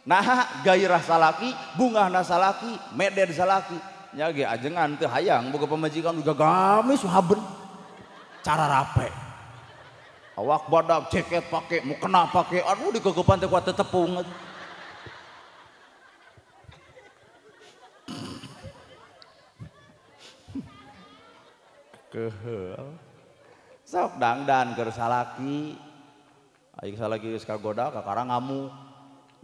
Nah, gairah salaki, bungahna salaki, meden salaki. Nya ge ajengan teu hayang boga pamajikan juga gamis haben. Cara rape. Awak badak ceket pake, mukena pake, aduh dikegepan teh kuat tepung. Kehel sok dangdan keur salaki aing salaki geus kagoda kakarang ngamu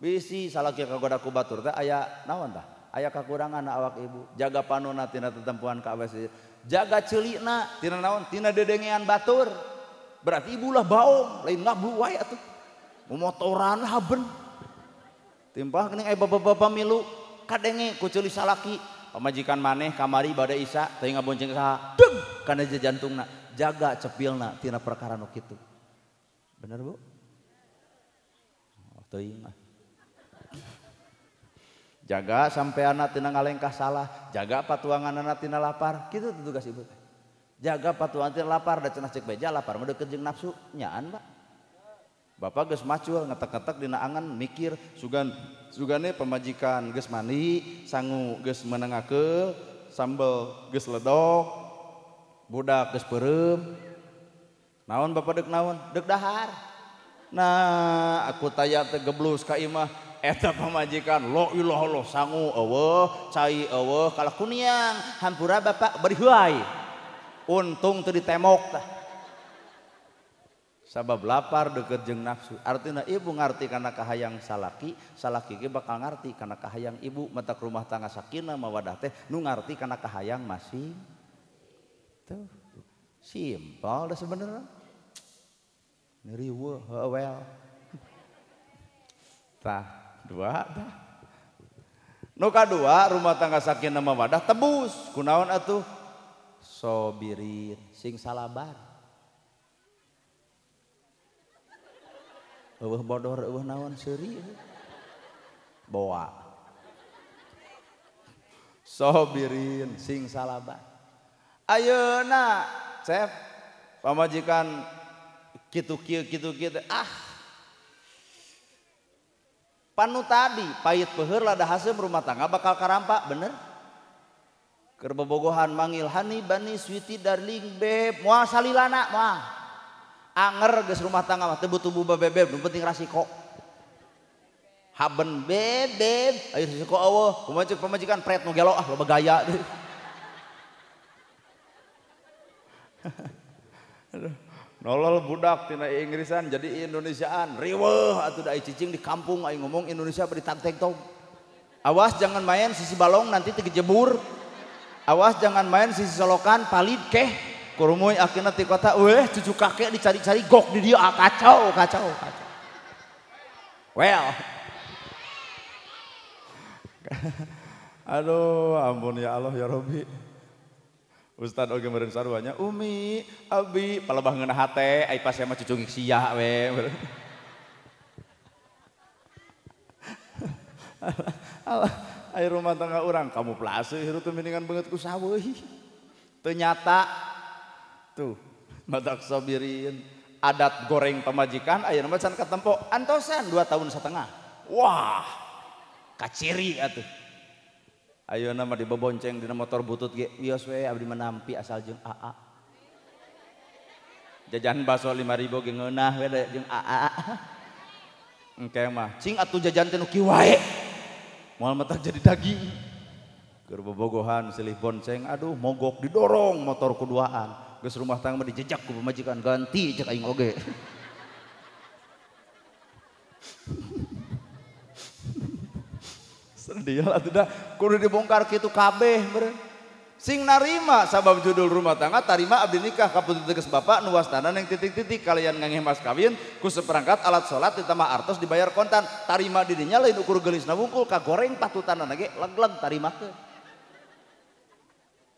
bisi salaki kagoda ku batur teh aya naon tah aya kakurangan awak ibu jaga panonna tina tetempuan ka AWC jaga ceulina tina naon tina dedengean batur berarti ibu lah baom lain ngablu wae atuh momotoran haben timpah geuning aya bapak-bapak milu kadenge ku ceuli salaki pamajikan maneh kamari bade isya teu ngabonceng saha deug kana jantungna jaga cepilna tina perkara nu kitu bener Bu teuing mah jaga sampeana tina ngalengkah salah jaga patuanganna tina lapar kitu tugas ibu jaga patuangan tina lapar da cenah cek beja lapar mah deukeut jeung nafsu nyaan Pak Bapak geus macul ngetek-ngetek dina angan mikir sugane pamajikan geus mandi sangu geus menengakeun sambel geus ledok budak geus peureum naon Bapak deuk naon deuk dahar nah aku taya teh geblus ka imah eta pamajikan la ilaha illallah sangu eueuh cai eueuh kalakuniang hampura Bapak bari heuai untung teu ditemok tah sabab lapar deukeut jeung nafsu artina ibu ngarti kana kahayang salaki ge bakal ngarti kana kahayang ibu matak rumah tangga sakinah mawadah teh nu ngarti kana kahayang masing tuh simpel dah sebenarnya riweuh well tah dua tah nu kadua rumah tangga sakinah mawadah tebus kunaon atuh sobirin sing salabar eueuh bodor eueuh naon seuri boa sobirin sing salabar ayeuna Chef pamajikan kitu kieu panu tadi pait peuheur lada haseum rumah tangga bakal karampa bener keur bobogohan manggil hani bani sweetie darling beb moal salilana moal anger geus rumah tangga mah teu butuh buba bebeb nu penting rasiko haben bebeb aya risiko eueuh kumaha ceuk pamajikan pret nu gelo ah loba gaya deui nolol budak tina Inggrisan jadi Indonesiaan riweuh atuh da cicing di kampung aing ngomong Indonesia beri tanteng awas jangan main sisi balong nanti terjebur awas jangan main sisi solokan palid keh kurumuy akhirna ti kota cucu kakek dicari-cari gok di dia kacau well aduh ampun ya Allah ya Rabbi Ustad oge meureun sarwanya Umi Abi palebah ngeunah hate ai pas mah cucu ngik sia we ai rumah tangga urang kamu plase hirup teh mendingan beungeut ku saweuh teu nyata tuh madak sabirin adat goreng pamajikan ayeuna mah can katempo antosan 2,5 tahun wah kaciri atuh. Ayeuna mah dibebonceng dina motor butut ge wios we abdi menampi asal jeung AA. Jajan baso 5.000 ge ngeunah we jeung AA. Engke mah cing atuh jajan teh nu kieu wae. Moal mah jadi daging. Keur bobogohan silih bonceng aduh mogok didorong motor kuduaan. Geus rumah tangga mah dijejak ku pamajikan ganti cek aing oge. Sedih lah tidak kudu dibongkar kitu kabeh beureun. Sing narima sabab judul rumah tangga tarima abdi nikah kaputuh geus bapak nu wastana neng titik-titik kalian ngangge mas kawin ku seperangkat alat salat ditambah artos dibayar kontan tarima di dinya lain ukur geulisna wungkul kagoreng patutanana ge leg-leg tarimakeun.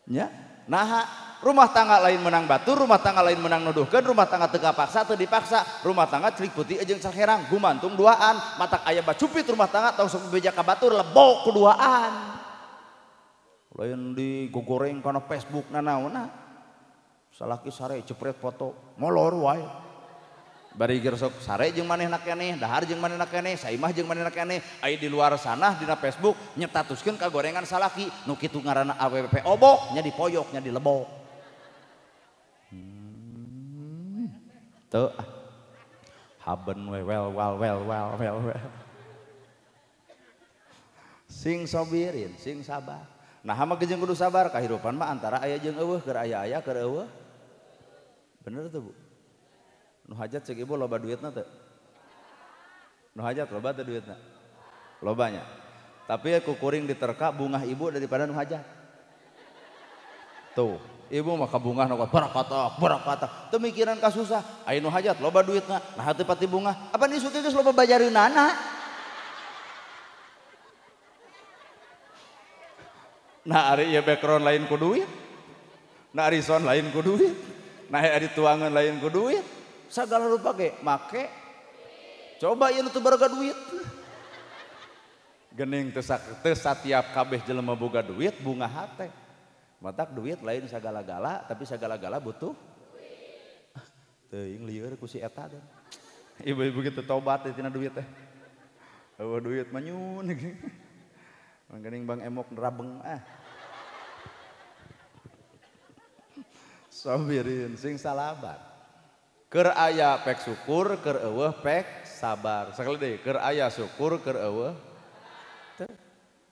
Nya naha rumah tangga lain menang batur, rumah tangga lain menang nuduhkeun, rumah tangga teu kapaksa teu dipaksa, rumah tangga celik putih jeung saherang gumantung duaan, matak aya bacupit rumah tangga tong sok bebeja ka batur lebok kuduaan. Lain digogoreng kana Facebook nanaonna. Salaki sare cepret foto, molor wae. Bari geus sok sare jeung manehna keneh, dahar jeung manehna keneh, saimah jeung manehna keneh, aya di luar sana dina Facebook nyetatuskeun kagorengan salaki, nu kitu ngaranna AWP obok nya dipoyok nya dilebok. Tuh haben we well sing sobirin sing sabar nah mah jeung kudu sabar kahirupan mah antara aya jeung eueuh keur aya keur eueuh bener tuh Bu nu hajat ceuk ibu loba duitna teu nu hajat loba teu duitna lobanya tapi ku kuring diterka bungah ibu daripada nu hajat tuh ibu mah kabungah nokot barakata teu mikiran ka susah aya nu hajat loba duitna nah teu pati bungah apa ni suki geus loba bajareunana nah ari ieu background lain ku duit nah ari sound lain ku duit nah ari tuangan lain ku duit sagala rupa ge make coba ieu nu teu baroga duit geuning teu satiap kabeh jelema boga duit bunga hate matak duit lain sagala-gala tapi sagala-gala butuh teuing lieur ku si eta teh ibu-ibu kitu tobat tina duit teh eueuh duit mah nyun manggening Bang Emok nerabeng sabirin sing salabar keur aya pek syukur keur eueuh pek sabar sakali deui keur aya syukur keur eueuh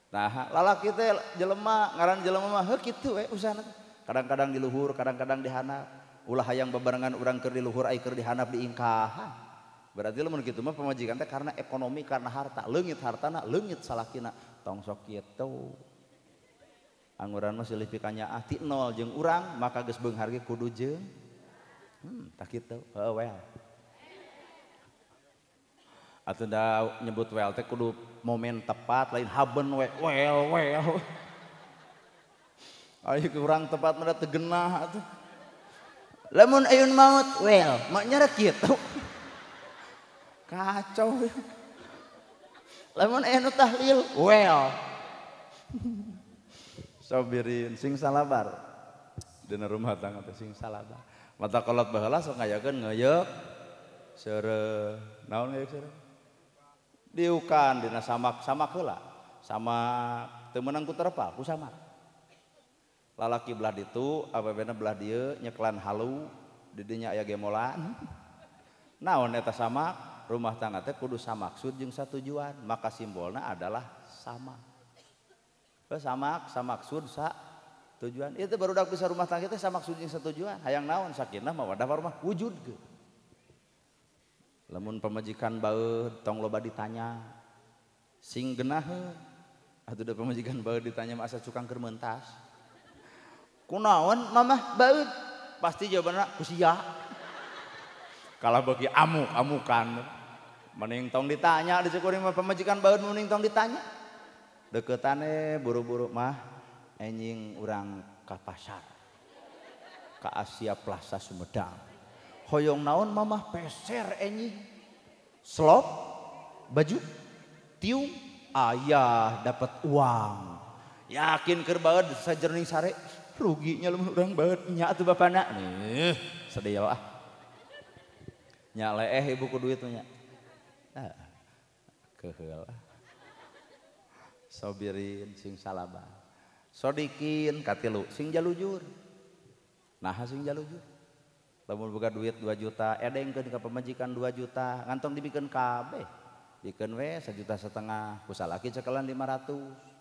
nah lalaki teh jelema ngaran jelema mah heuh kitu we usahana kadang-kadang di luhur kadang-kadang di handap ulah hayang bebarengan urang keur di luhur ai keur di handap diingkahan berarti lamun kitu mah pamajikan teh karena ekonomi karena harta leungit hartana leungit salakina tong sok kitu anguran mah silih pikanya ti nol jeung urang maka geus beunghar ge kudu jeung tah kitu heuh well atuh da nyebut well teh kudu momen tepat lain haben we well aya kurang tepat mah teu genah atuh lamun ayun maut well maknya rek kitu kacau lamun aya nu tahlil well sabirin sing salabar dina rumah tangga teh sing salabar mata kolot baheula sok ngayakeun ngeyeuk seureum naon ngeyeuk seureum diukan dina samak heula samak teu meunang ku terpal ku samak lalaki belah ditu ababena belah dieu nyeklan halu di dinya aya gemolan naon eta samak rumah tangga teh kudu samaksud jeung satujuan maka simbolna adalah sama samaksud tujuan itu barudak bisa rumah tangga teh samaksud jeung satujuan hayang naon sakinah mawaddah warahmah wujud ge lamun pamajikan baeud tong loba ditanya sing genah atuh da pamajikan baeud ditanya mah asa cukang keur meuntas kunaon mamah baeud pasti jawabanna ku sia kalah bagi amukan mending tong ditanya di cekuring mah pamajikan baeud mending tong ditanya deukeutan buru-buru mah enjing urang ka pasar ka Asia Plaza Sumedang hoyong naon mamah peser enjing slop baju tiung ayah dapat uang yakin keur baeud sajernih sare ruginya lamun urang baeud nya atuh bapana sedih lah nya leeh ibu ku duit nya keheul sobirin sing salamah sodikin katilu sing jalujur nah sing jalujur lamun boga duit 2 juta edengkeun ka pamajikan 2 juta ngantong dibikeun kabeh dikeun we 1,5 juta ku salaki cekelan 500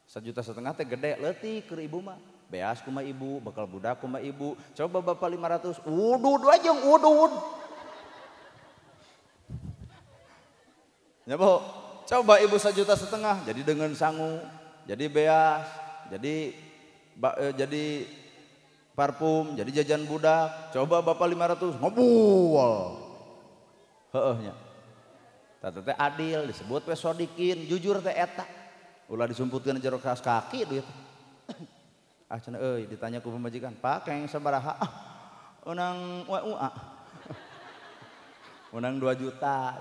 1,5 juta teh gede leutik keur ibu mah beas kumaha ibu bekal budak kumaha ibu coba bapak 500 udud wajeng udud ya bu coba ibu 1,5 juta jadi dengan sangu jadi beas jadi parfum jadi jajan budak coba bapak 500 ngobuol heehnya tata teh adil disebut we sodikin jujur teh eta ulah disumputkeun jero kaos kaki duit cenah euy ditanya ku pamajikan pak keng sabaraha unang UA unang 2 juta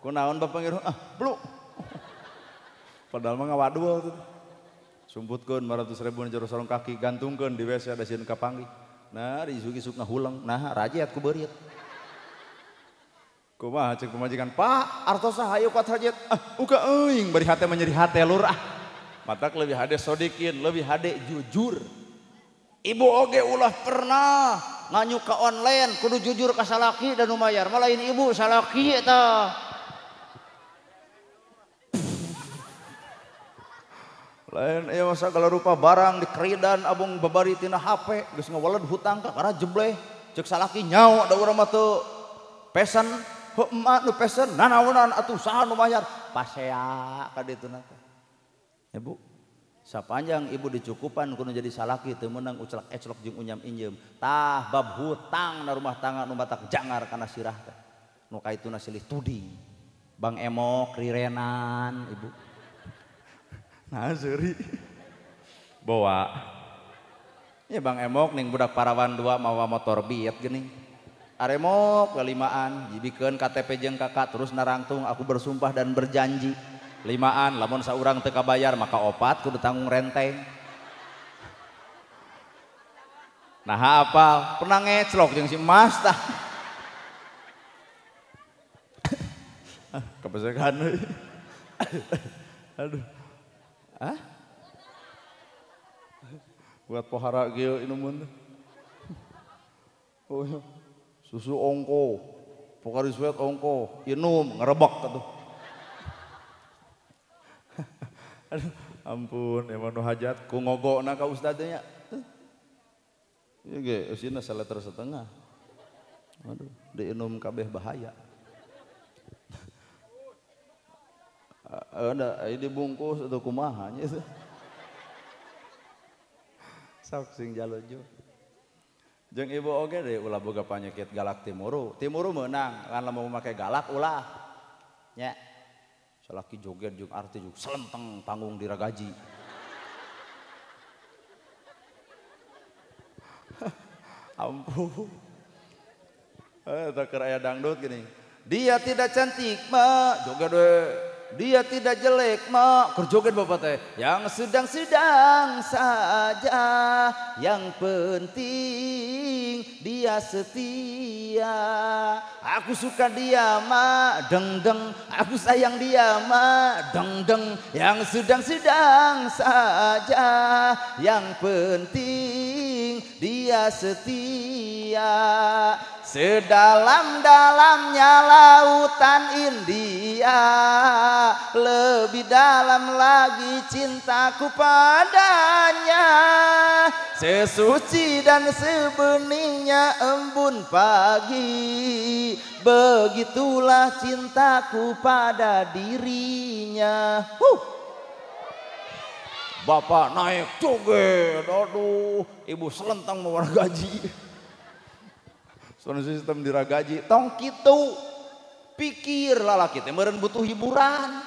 kunaon bapak ngiruh belum padahal mah ngawadul tuh sumputkeun 500.000 jero sarung kaki gantungkeun di WC ada sieun kapanggih nah diisuk-isuk ngahuleng nah rajet ku beurit kumaha ceuk pamajikan pak artos hayu kuat rajet uga euing bari hate menyeri hate lur matak lebih hade sodikin lebih hade jujur ibu oge ulah pernah nganyuk ka online kudu jujur ka salaki dan umayar malah lain ibu salaki eta lain ieu masa segala rupa barang dikeridan abung babari tina HP geus ngawaled hutang ka karena jebleh ceuk salaki nyawa da urang mah teu pesen heuh emak nu pesen nanaonan atuh saha nu mayar pasea ka ditu na teh ibu sapanjang ibu dicukupan kudu jadi salaki teu meunang ucelak eclok jeung unyam injeum tah bab hutang na rumah tangga nu batak jangar kana sirah teh nu kaituna silih tuding Bang Emok rirenan ibu nah seuri bawa ya Bang Emok ning budak parawan 2 mawa motor Beat geuning aremok kalimaan jibikeun KTP jeung kakak terus narangtung aku bersumpah dan berjanji 5an lamun saurang teu kabayar maka 4 kudu tanggung renteng nah apal pernah ngeclok jeung si Mas tah kepesekan euy aduh buat pohara kieu inumun oh ya. Susu ongko pokari sweat ongko inum ngarebek atuh aduh ampun emang nu hajat ku ngogona ka ustad nya ieu ge eusina 1,5 liter aduh diinum kabeh bahaya ada dibungkus atau kumaha nya sok sing jalujur jeung ibu oge deui ulah boga panyakit galak timuru meunang kan lamun make galak ulah nya salaki joget jeung arti jeung selenteng panggung diragaji ampun tak keur aya dangdut gini dia tidak cantik mak joget we dia tidak jelek mak kerjoget bapak teh yang sedang-sedang saja yang penting dia setia aku suka dia mak deng deng aku sayang dia mak deng deng yang sedang-sedang saja yang penting dia setia sedalam-dalamnya lautan India lebih dalam lagi cintaku padanya sesuci dan sebeningnya embun pagi begitulah cintaku pada dirinya bapak naik joget aduh ibu selentang mau gaji soalnya sistem diragaji tong kitu pikir lalaki teh meureun butuh hiburan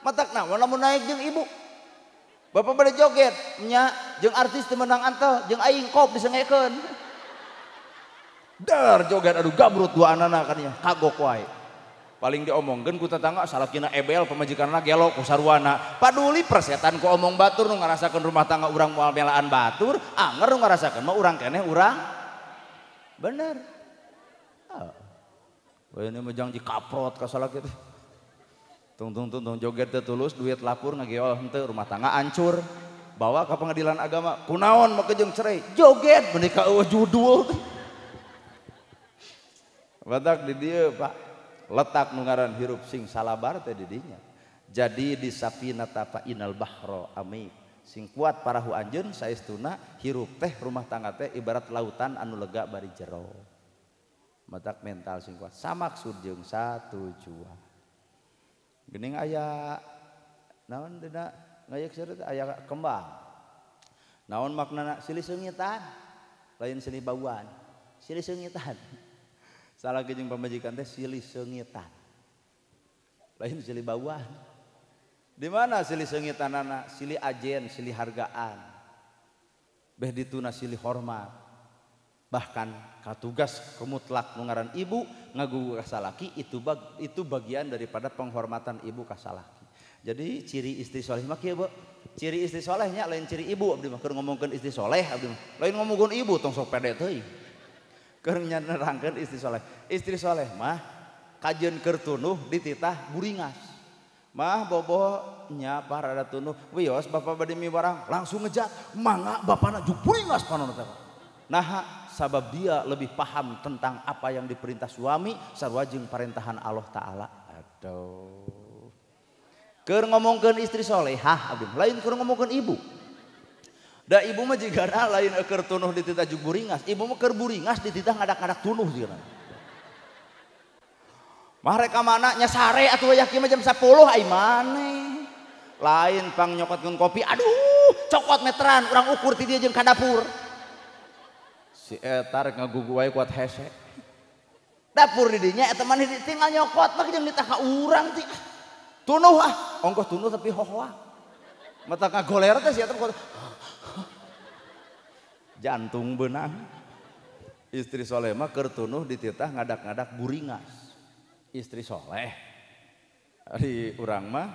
matak naon lamun naik jeung ibu bapak bade joget nya jeung artis teu meunang anteuh jeung aing kop disengekeun dar joget aduh gabrut 2 anana kan nya kagok wae paling diomongkeun ku tetangga salakina ebel pamajikanna gelo ku sarwana paduli persetan ku omong batur nu ngarasakeun rumah tangga urang moal melaan batur anger nu ngarasakeun mah urang keneh urang bener ini mah jangan dikaprot ka salaki teh tung joget teu tulus duit lapur ngageol henteu rumah tangga hancur. Bawa ke pengadilan agama, kunaon make jeung cerai, joget menika eueuh judul. Batak di dieu Pak, letak nu ngaran hirup sing salabar teh di dinya. Jadi di safinata fa inal bahro amik, sing kuat parahu anjeun saestuna hirup teh rumah tangga teh ibarat lautan anu lega bari jero. Batak mental sing kuat samaksud jeung satujuan. Geuning aya naon dina ngayak seureut aya kembang. Naon maknana silih seungitan? Lain silih bauan. Silih seungitan. Salah jeung pamajikan teh silih seungitan. Lain silih bauan. Di mana silih seungitanana? Silih ajen, silih hargaan. Beh dituna silih hormat. Bahkan katugas kemutlak nu ngaran ibu ngagugu ka salaki itu bagian daripada penghormatan ibu ka salaki. Jadi ciri istri soleh mah kieu, Bu. Ciri istri solehnya lain ciri ibu abdi mah keur ngomongkeun istri soleh abdi mah. Lain ngomongkeun ibu tong sok pede teuing. Keur nerangkeun istri soleh. Istri soleh mah kajeun keur tunuh dititah buringas. Mah bobo nya parada tunuh, wios bapak bade mi barang langsung ngejat. Mangga bapana juk buringas panono teh. Nah, sabab dia lebih paham tentang apa yang diperintah suami sarua jeung parentahan Allah taala. Aduh. Keur ngomongkeun istri solehah abdi lain keur ngomongkeun ibu. Da ibu mah jigana lain keur tunuh dititah juk buringas, ibu mah keur buringas dititah ngadak-ngadak tunuh jigana. Mah rek ka mana nya sare atuh yakin mah jam 10 ai maneh. Lain pang nyokotkeun kopi, aduh cokot meteran urang ukur ti dieu jeung ka dapur. Si eta rek ngagugu wae kuat hese. Dapur di dinya eta maneh tinggal nyokot mah jeung ditah ka urang ti. Tunuh ongkos tunuh tapi hohoa. Mata ngagoler teh sia teh jantung beunang. Istri soleh mah keur tunuh dititah ngadak-ngadak buringas. Istri soleh ari urang mah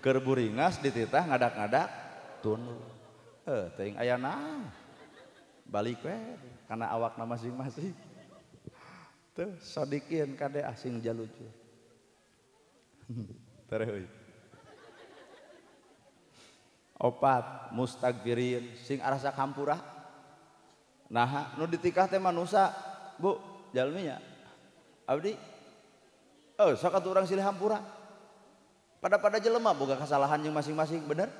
keur buringas dititah ngadak-ngadak tunuh. Teuing aya naon. Balik we kana awakna masing-masing. Teu sodikeun kade asing jalucu. Tereuy. Opat mustagfirin sing arasa kampura. Nah, nu ditikah teh manusia, Bu, jalmi nya. Abdi. Sok atuh urang silih hampura. Pada jelema boga kasalahan jeung masing-masing, bener?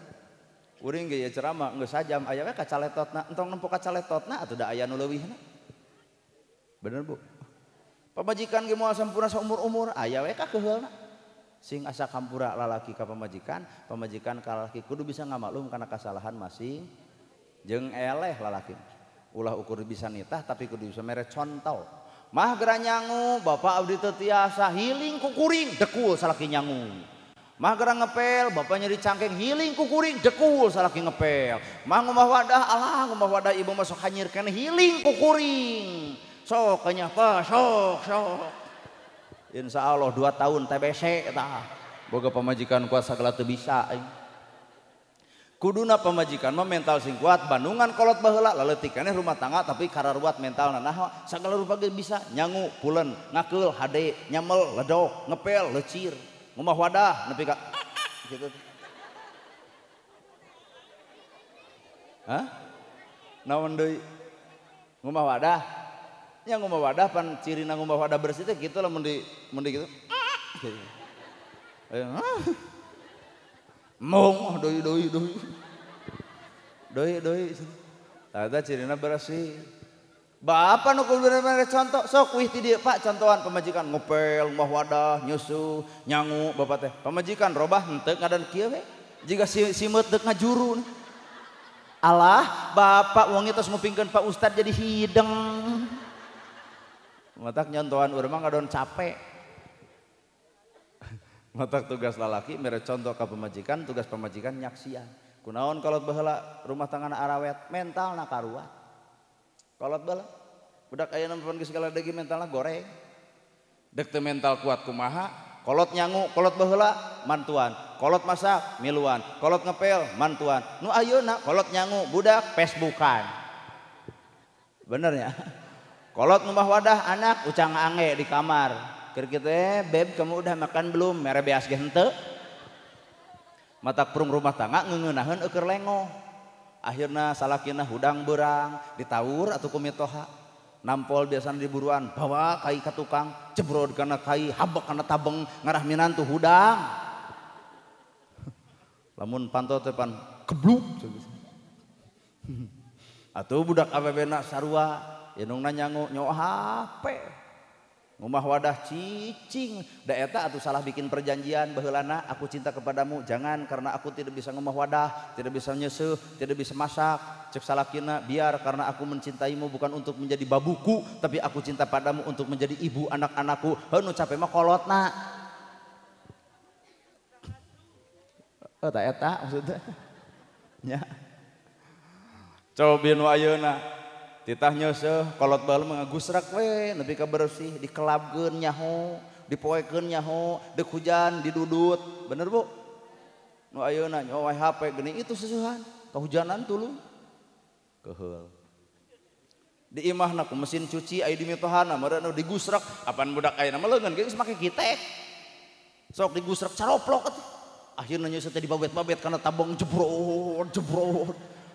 Uring ge ceramah geus sajam aya we kacaletotna, entong nempo kacaletotna atuh da aya nu leuwihna. Bener, Bu? Pamajikan ge moal sampurna saumur-umur, aya we ka keheulna. Sing asa kampura lalaki ka pamajikan, pamajikan ka lalaki kudu bisa ngamaklum kana kasalahan masing jeung eleh lalaki. Ulah ukur bisa nitah tapi kudu bisa mere contoh. Mah geura nyangu, bapak abdi teu tiasa hiling ku kuring, dekul salaki nyangu. Mah geura ngepel, bapak nyeri cangkeng hiling ku kuring, dekul salaki ngepel. Mah ngumah wadah, alah ngumah wadah ibu mah sok hanyir keneh hiling ku kuring. Sok nya pa, sok. Insya Allah 2 tahun TBC eta boga pamajikan kuat sagala teu bisa. Kuduna pamajikan mah mental sing kuat bandungan kolot baheula leutik keneh rumah tangga tapi kararuat mentalna nah sagala rupa ge bisa nyangu pulen ngakeul hade nyamel ledok ngepel lecir ngumah wadah nepi ka kitu. Hah? Naon deui? Ngumah wadah? Yang ngumah wadah pan cirina ngumah wadah bersih teh kitu lamun di kitu. Mong doi. Tah cirina bersih. Bapak nu kudu bener contoh sok wih ti dieu Pak contohan pamajikan ngepel, ngumah wadah, nyusu, nyangu bapak teh. Pamajikan robah henteu ngadan kieu we. Jiga simeut deuk ngajuru. Alah, bapak wong tos ngupingkeun Pak Ustad jadi hideng. Matak nyontohan urang mah ngadon capek. Matak tugas lalaki mere contoh ka pamajikan, tugas pamajikan nyaksian. Kunaon kolot baheula rumah tanggana arawet, mentalna karuat. Kolot baheula budak aya nempan geus segala degi mentalna goreng. Dek teu mental kuat kumaha? Kolot nyangu, kolot baheula mantuan, kolot masak miluan, kolot ngepel mantuan. Nu ayeuna kolot nyangu budak Facebookan. Bener ya? Kolot ngumah wadah anak ucang ange di kamar keur kitu beb kamu udah makan belum mere beas ge henteu matak prung rumah tangga ngeuneunaheun eukeur lengo akhirna salakina hudang beurang ditawur atuh ku mitoha nampol biasana di buruan bawa kai ka tukang jebrod kana kai habek kana tabeng ngarah minantu hudang lamun pantot teh pan kebluk atuh budak abebena sarua indungna nyangu nyawa HP ngumah wadah cicing da eta atuh salah bikin perjanjian baheulana aku cinta kepadamu jangan karena aku tidak bisa ngumah wadah tidak bisa nyeuseuk tidak bisa masak cek salakina biar karena aku mencintaimu bukan untuk menjadi babuku tapi aku cinta padamu untuk menjadi ibu anak-anakku heuh nu capek mah kolotna eta eta maksudnya nya coba nu ayeuna titah nyeuseuk kolot baheula mangagusrak we nepi ka bersih dikelabkeun nyaho dipoekeun nyaho deuk hujan didudut bener Bu nu ayeuna nyawa HP geuning itu susuhan kahujanan tuluy keheul di imahna ku mesin cuci aya di mitohana meureun digusrak apaan budak ayeuna mah leungeun geus make kitek sok digusrak caroplok atuh akhirna nyeuseuk teh dibabet-babet kana tabung jebrot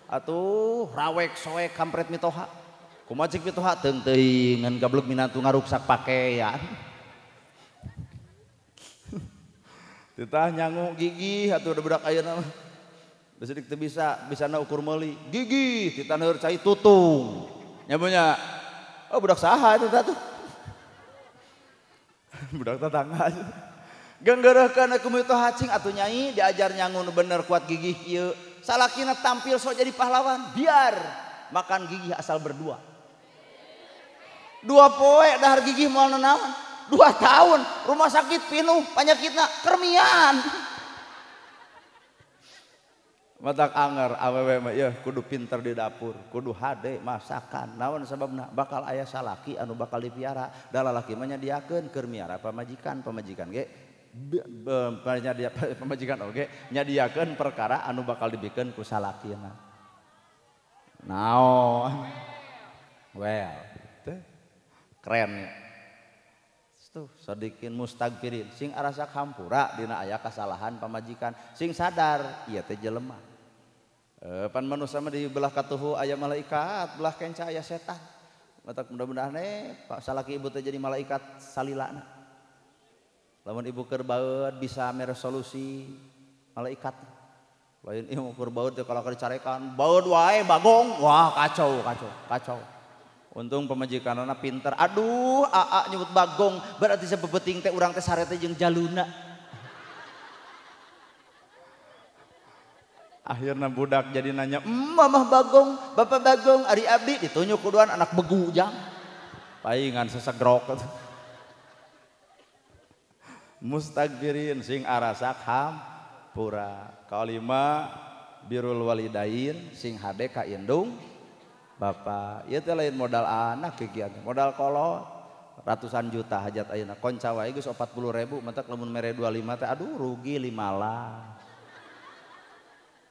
atuh rawek soek kampret mitoha kumaha cik mitoha teung teuing ngan gablek minantu ngaruksak pakaian titah nyangu gigih atuh budak ayeuna mah beueutik teu bisana ukur meuli gigih titah neueur cai tutung nya nya oh budak saha eta tuh budak tetangga ganggeureuhkeun aku mitoha cing atuh nyai diajar nyangu nu bener kuat gigih kieu salakina tampil sok jadi pahlawan biar makan gigih asal berdua 2 poe dahar gigih moal nanaon 2 tahun rumah sakit pinuh panyakitna kermian matak anger awewe mah yeuh kudu pinter di dapur kudu hade masakan naon sababna bakal aya salaki anu bakal dipiara da lalaki mah nyadiakeun keur miara pamajikan ge pamajikan oge nyadiakeun perkara anu bakal dibikeun ku salakina naon well teh keren ya tuh sadikin mustagfirin sing arasak hampura dina aya kasalahan pamajikan sing sadar ieu teh jelema pan manusia mah di belah katuhu aya malaikat belah kenca aya setan matak mudah-mudahan salaki ibu teh jadi malaikat salilana lamun ibu keur baeud bisa meresolusi malaikat lain ieu keur baeud teh kalau dicarekan baeud wae bagong wah kacau untung pemajikanana pinter aduh aa nyebut bagong berarti sabebeting teh urang teh sarete jeung jaluna akhirna budak jadi nanya mamah bagong bapak bagong ari abdi ditunjuk kuduan anak begu jang paingan sesegrok mustagfirin sing arasak hampura kalima birrul walidain sing hade ka indung bapak ieu teh lain modal anak kegiatan modal kolot ratusan juta hajat ayeuna konca wae geus 40.000 mentek lamun mere 25 teh aduh rugi 5 lah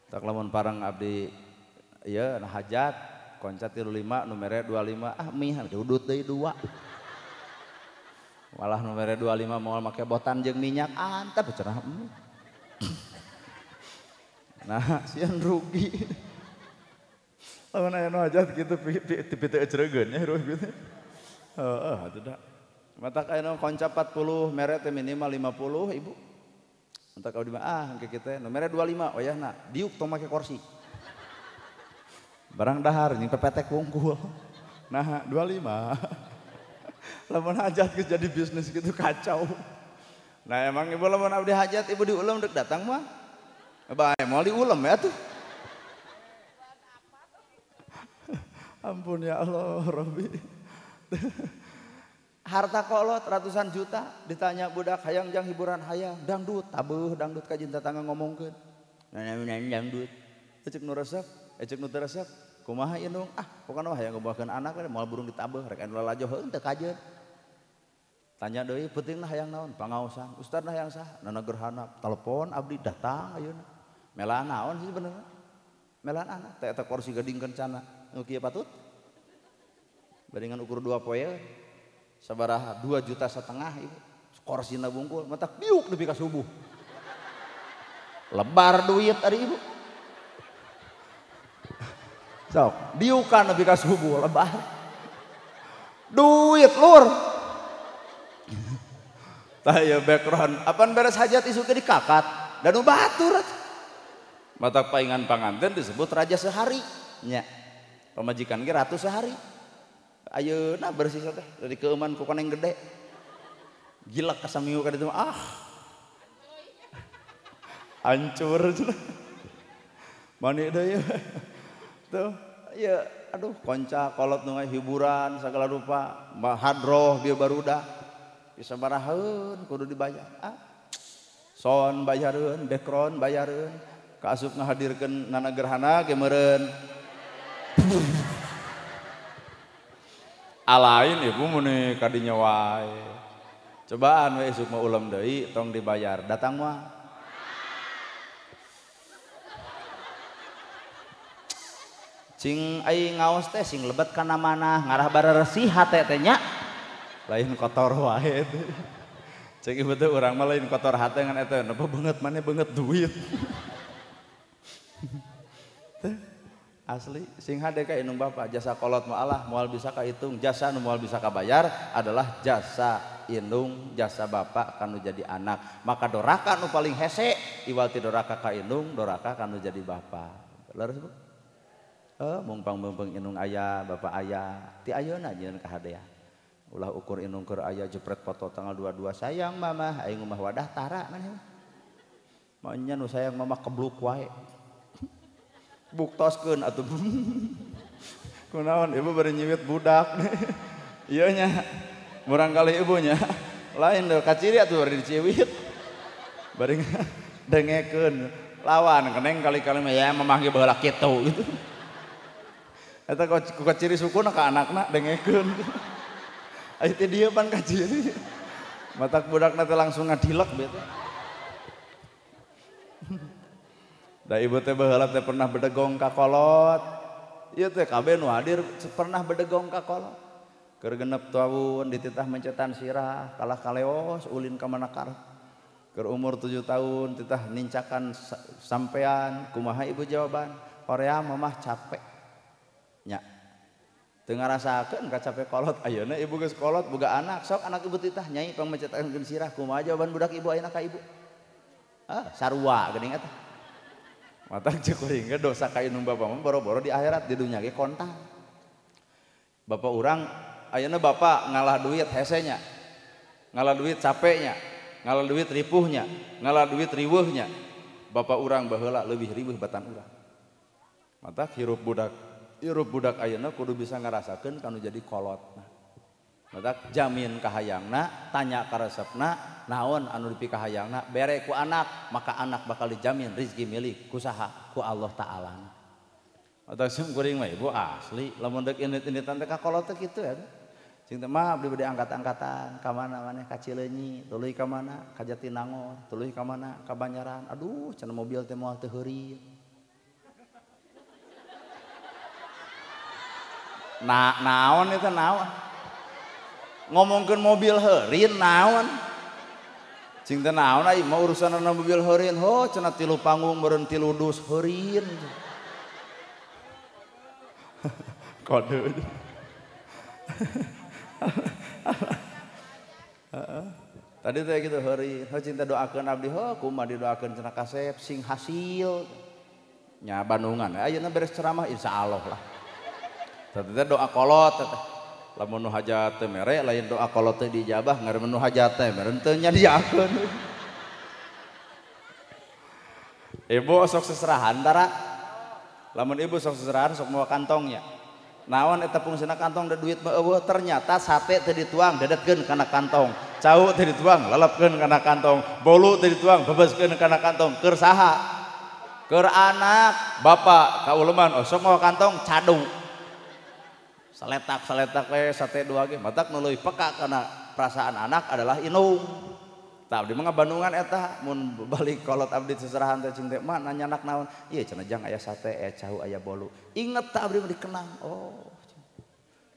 tak lamun parang abdi ieu na hajat konca 35 nu mere 25 ah mihan diudut deui 2 malah nu mere 25 moal make botan jeung minyak antep cenah nah sieun rugi lamun aya nu hajat kitu tipe teu eceuregeun nya ruh kitu heeh atuh da matak aya nu konca 40 mere teh minimal 50 ibu entak abdi mah engke kitu nu mere 25 oyahna diuk tong make kursi barang dahar jeung pepetek wungkul nah 25 lamun hajat geus jadi bisnis gitu kacau nah emang ibu lamun abdi hajat ibu diulem dek datang mah bae moal diulem ya tuh ampun ya Allah Rabbi harta kolot ratusan juta ditanya budak hayang jang hiburan hayang dangdut tabuh dangdut ka jinta tangga ngomongkeun nanya dangdut ecek nu resep ecek nu teu resep kumaha indung pokona hayang ngobahkeun anak moal burung ditabeuh rek anu lalajo heuh teu kajeun tanya deui pentingna hayang naon pangaosan ustadna hayang saha nana gerhana telepon abdi datang ayeuna melaan naon sih sebenarnya melaan anak teh eta kursi gading kencana nu kieu patut bandingan ukur 2 poe sabaraha 2,5 juta ibu korsina bungkul matak biuk nepi ka subuh. Lebar duit ari ibu. Sok, diukan nepi ka subuh lebar. Duit lur. Tah ieu background, apan beres hajat isu teh dikakat dan nu batur. Matak paingan panganten disebut raja sehari nya. Pamajikan ge ratu sehari. Ayeuna bersih teh dari keuman ku koneng gede. Gila ka saminggu ka ditu hancur cenah. Mani deui tuh ya aduh konca kolot nu hiburan segala rupa hadroh bieu barudak bisa baraheun kudu dibayar son bayareun background bayareun kaasup ngahadirkeun nana gerhana ge meureun alain ibu muni kadinya wae cobaan we isuk mah ulam deui tong dibayar datang mah cing aing ngaos teh sing lebet kana mana ngarah bareresih hate teh nya lain kotor wae teh cek ieu teh urang mah lain kotor hate ngan eta napa beungeut maneh beungeut duit asli sing hade ka inung bapa jasa kolot mah Allah moal bisa kahitung jasa nu moal bisa kabayar adalah jasa indung jasa bapa kanu jadi anak maka doraka nu paling hese iwal ti doraka ka indung doraka kanu jadi bapa leres Bu mumpang-mumpang inung ayah bapak ayah ti ayeuna jeung kahadean ulah ukur inung keur aya jepret foto tanggal 22 sayang mama aing mah wadah tara maneh mah nya nu sayang mama kebluk wae buktoskeun atuh kunaon ibu bari nyiwit budak ieu nya murang kali ibunya lain deh kaciri atuh bari diciwit bari dengekeun lawan keneng kali-kali mah ya mamah ge baheula kitu gitu eta ku kaciri sukuna ka anakna dengekeun aya teh dieu pan kaciri matak budakna teh langsung ngadilek bete da ibu teh baheula teh pernah bedegong ka kolot ieu teh kabeh nu hadir pernah bedegong ka kolot keur genep tahun dititah mencetan sirah kalah kaleos ulin ka manakar keur umur 7 tahun titah nincakan sampean kumaha ibu jawaban horea mamah capek nya teu ngarasakeun ka capek kolot ayeuna ibu geus kolot boga anak sok anak ibu titah nyai pangmecetakeun sirah kumaha jawaban budak ibu ayeuna ka ibu sarua geuning eta matak cek kuring ge dosa ka inung bapa mah boro-boro di akhirat di dunya ge kontang bapa urang ayeuna bapa ngalah duit hesenya ngalah duit capeknya ngalah duit ripuhnya ngalah duit riweuhnya bapa urang baheula leuwih riweuh batan urang matak hirup budak ayeuna kudu bisa ngarasakeun kanu jadi kolotna. Matak jamin kahayangna, tanya ka resepna, naon anu dipikahayangna, bere ku anak, maka anak bakal dijamin rezeki milik ku saha? Ku Allah Taala. Matak sim kuring mah ibu asli, lamun deuk indit-inditan teh ka kolot teh kitu ya. Cing teh mah abdi bade angkat-angkatan, ka mana maneh ka Cileunyi, tuluy ka mana? Ka Jatinangor, tuluy ka mana? Ka Banjaran. Aduh, cenah mobil teh moal teu heureum. Naon itu naon ngomongkeun mobil heureun naon cing teh naon ai mah urusanna mobil heureun ho cenah 3 panggung meureun 3 dus heureun kode tadi teh gitu heureun ho cinta doakeun abdi ho kumaha didoakeun cenah kasep sing hasil nya Bandungan ayeuna beres ceramah insyaallah lah teh doa kolot teh lamun nu hajat teh mere lain doa kolot teh dijabah ngareun nu hajat teh mere teu nyadiakeun ibu sok seserahan tara lamun ibu sok seserahan sok mawa kantongnya naon eta fungsina kantong da duit mah eueuh ternyata sate teh dituang dedetkeun kana kantong cau teh dituang lelepkeun kana kantong bolu teh dituang bebeskeun kana kantong keur saha keur anak bapak kauleman sok mawa kantong cadu saletak we sate 2 ge matak nu leuwih peka kana perasaan anak adalah inung tah abdi mah Bandungan eta mun balik kolot abdi seserahan teh cing teh mah nanya anak naon ieu cenah jang aya sate cau aya bolu inget tah abdi mah dikenang oh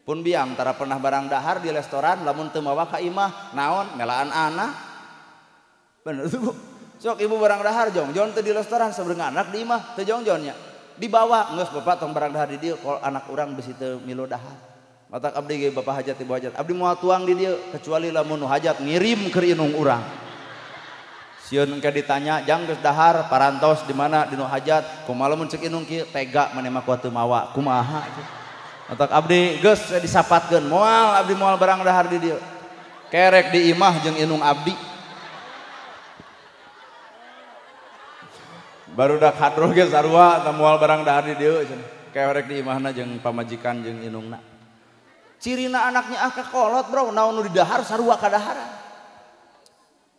Pun biang tara pernah barang dahar di restoran lamun teu mawa ka imah naon melaan anak. Bener tuh Bu. Sok ibu barang dahar jongjon teu di restoran sabeurang anak di imah teu jongjonnya. Dibawa geus bapak tong barang dahar di dieu kalau anak urang bisi teu milu dahar. Matak abdi ge bapak hajat ibu hajat. Abdi moal tuang di dieu kecuali lamun nu hajat ngirim ke inung urang. Sieun engke ditanya jang geus dahar parantos di mana di nu hajat kumaha lamun ceuk inung kieu tega maneh mah kuat teu mawa kumaha. Matak abdi geus disapatkeun moal abdi moal barang dahar di dieu. Kerek di imah jeung inung abdi. Barudak hadroh ge sarua tah moal barang dahar di dieu cenah. Kerek di imahna jeung pamajikan jeung inungna. Cirina anaknya akak kolot bro, naon nu didahar sarua kadaharan.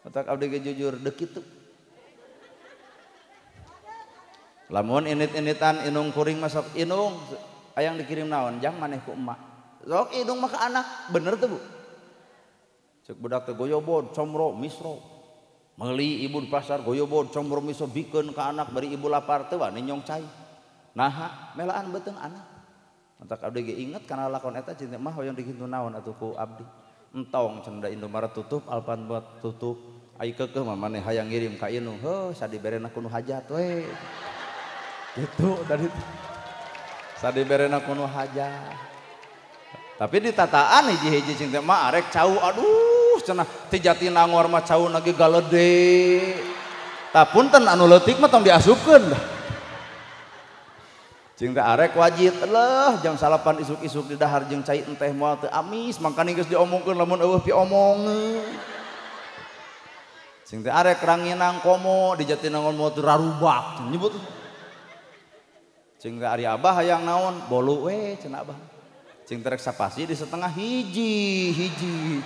Matak abdi ge jujur deu kitu. Lamun init-initan inung kuring masuk inung ayang dikirim naon jang maneh ku emak. Sok inung mah ka anak, bener teu Bu? Ceuk budak teh goyobod, comro, misro. Meuli ibu di pasar goyobod, comro, misro bikeun ka anak bari ibu lapar teu wani nyong cai. Naha melaan beuteung anak. Matak abdi ge inget kana lakon eta cinta mah hoyong dikitu naon atuh ku abdi. Entong cenah Indomaret tutup, Alfamart tutup. Ai keukeuh mah maneh hayang ngirim ka inung. Heuh sadiberena kudu hajat we. Gitu tadi. Sadiberena kudu hajat. Tapi di tataan hiji-hiji cinta mah arek cau aduh cenah ti Jatinangor mah cau lagi galede. Tapunten anu leutik mah tong diasupkeun. Cinta arek wajib leuh jang salapan isuk-isuk di dahar jeung cai enteh moal teu amis mangkana geus diomongkeun lamun eueuh pi omongeun. Cinta arek ranginang komo di Jatinangor moal teu rarubak nyebut. Cinta ari abah hayang naon bolu we cenah abah. Cing terek sapasi di setengah hiji.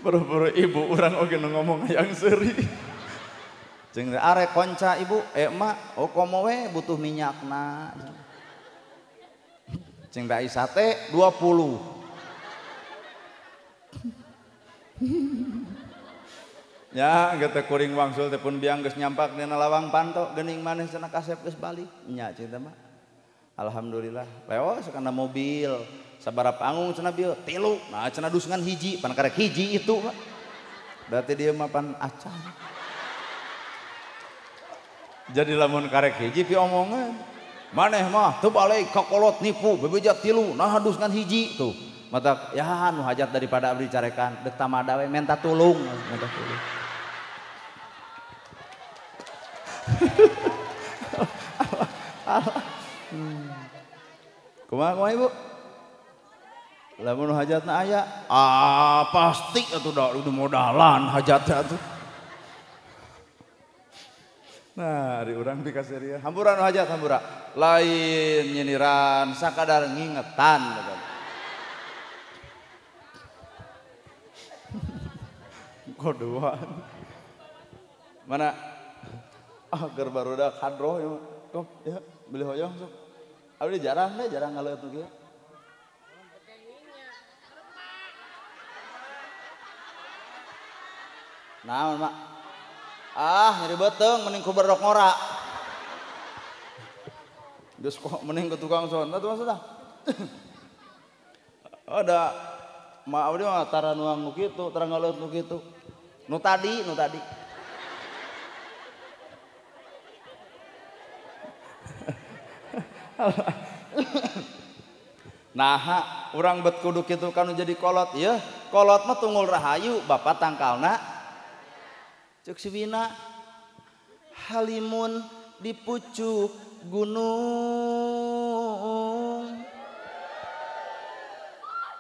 Boro-boro ibu urang oge nu ngomong hayang seuri. Cing arek konca ibu, mak, komo we butuh minyakna. Cing da isate 20. Ya kita kuring wangsul tepun biang geus nyampak dina lawang panto geuning maneh cenah kasep geus balik nya cinta mah alhamdulillah leos kana mobil sabaraha panggung cenah bieu 3 nah cenah dus ngan hiji pan karek hiji itu mah berarti dia mah pan acan jadi lamun karek hiji pi omongan maneh mah teu balik ka kolot nipu bebejat 3 nah dus ngan hiji tuh mata ya nu hajat daripada abdi carekan deuk tamada we minta tulung Kumaha ibu? Lamun hajatna aya, pasti atuh da udah modalan hajatna atuh. Nah, ari urang pi kaseureun. Hampura nu hajat hampura. Lain nyiniran sakadar ngingetan. Kodoan. Mana? Agar barudak hadroh ya. Kok ya beli hoyong sok. Abdi jarang ngaleut kieu. Naon mak? Nyeri beuteung mending ku berdok ngora. Geus kok mending ke tukang son. Tuh sudah. Ada mak abdi mah tara nuang nu kitu, tara ngaleut nu kitu. Nu tadi. Nah, urang bet kudu kitu kanu jadi kolot ya. Kolot mah tunggul rahayu, bapak tangkalna. Cuk siwina halimun di pucuk gunung.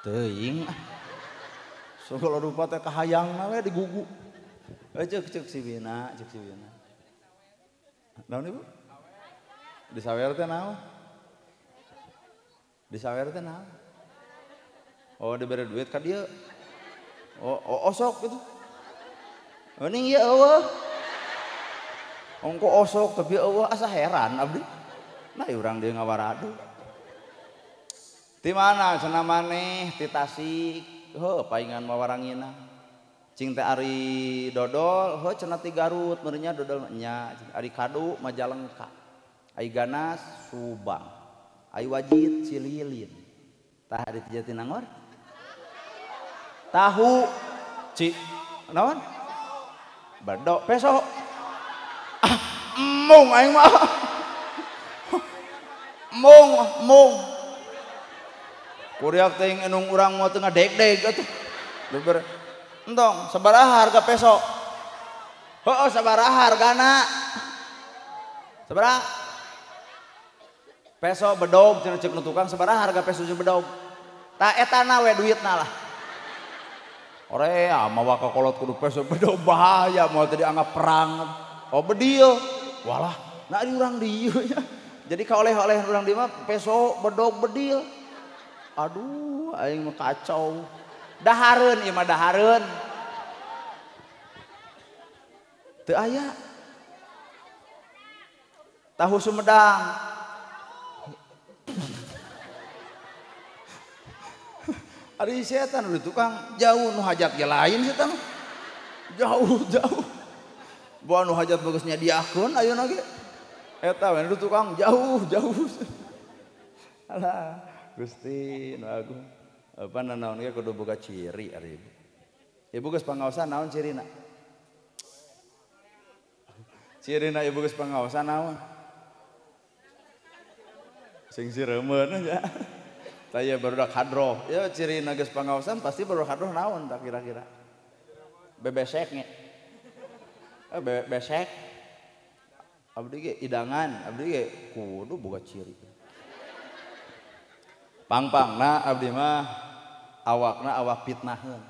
Teuing. Soal rupa teh kahayangna we digugu. Cuk siwina. Naon ibu? Disawer teh naon? Disawer teh naon? Oh dibere duit ka dieu. Oh osok gitu. Mending ieu eueuh. Ongko osok tapi eueuh asa heran abdi. Nah urang dieu ngawaradu. Ti mana cenah maneh ti Tasik. Heuh paingan mawarangina. Cing teh ari dodol, heuh cenah ti Garut meureunnya dodol nya. Ari kadu Majalengka. ai ganas Subang, ai wajit Cililin, tah di Jatinangor tahu naon badok peso mung aing mah mung kuriak teh enung urang mau tengah deg-deg atuh beber entong sabaraha harga peso heuh sabaraha hargana sabaraha peso bedog cenah ceuk nu tukang sabaraha harga peso jeung bedog tah etana we duitna lah Orea mawa ka kolot kudu peso bedog bahaya mau tadi anggap perang oh bedieu walah nah di urang dieu nya jadi ka oleh-oleh urang dieu mah peso bedog bedieu aduh aing mah kacau dahareun ieu mah dahareun teu aya tahu Sumedang ari setan udah tukang jauh nu hajat ge lain setan jauh bawa nu hajat bagus nyadiakeun ayeuna ge eta we nu tukang jauh alah Gusti nu agung apa naon ge kudu boga ciri ari ibu geus pangaosan naon cirina ibu geus pangaosan naon sing sireumeuan aja saya barudak hadroh ya ciri nages pangaosan pasti barudak hadroh naon tak kira-kira bebeseknya besek abdi ge idangan abdi ge kudu boga ciri pangpangna abdi mah awakna awak fitnaheun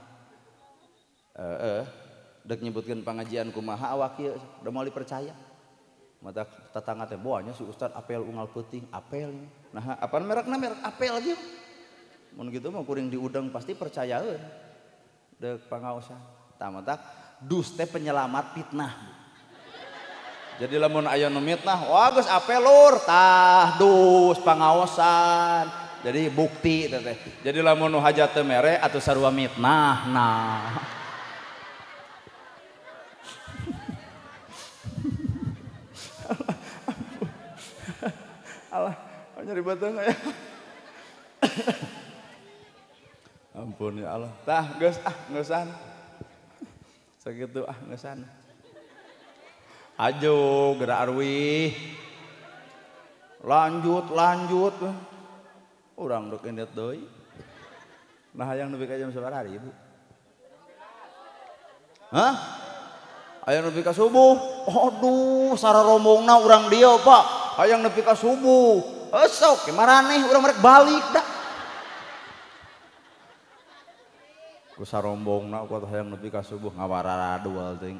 dek nyebutkeun pangajian kumaha awak ieu da moal dipercaya mata tetangga teh boanya si ustad apel unggal peuting apel nah apaan merekna merek apel aja mun gitu mah kuring diudang pasti percayaeun dek pangaosan tah mata dus teh penyelamat fitnah jadi lamun aya nu mitnah wah geus apel lur tah dus pangaosan jadi bukti teh jadi lamun nu hajat teu mere atuh sarua mitnah nah Allah nyari batang ya ampun ya Allah tah geus ngeusan sakitu ngeusan ajo geura arwih lanjut urang dok indet deui nah hayang nepi ka jam sabaraha hari ibu hah hayang nepi ka subuh aduh sararombongna urang dieu Pak hayang nepi ka subuh esok maraneh urang merek balik dah ku sarombongna ku hayang nepi ka subuh ngawararadual teuing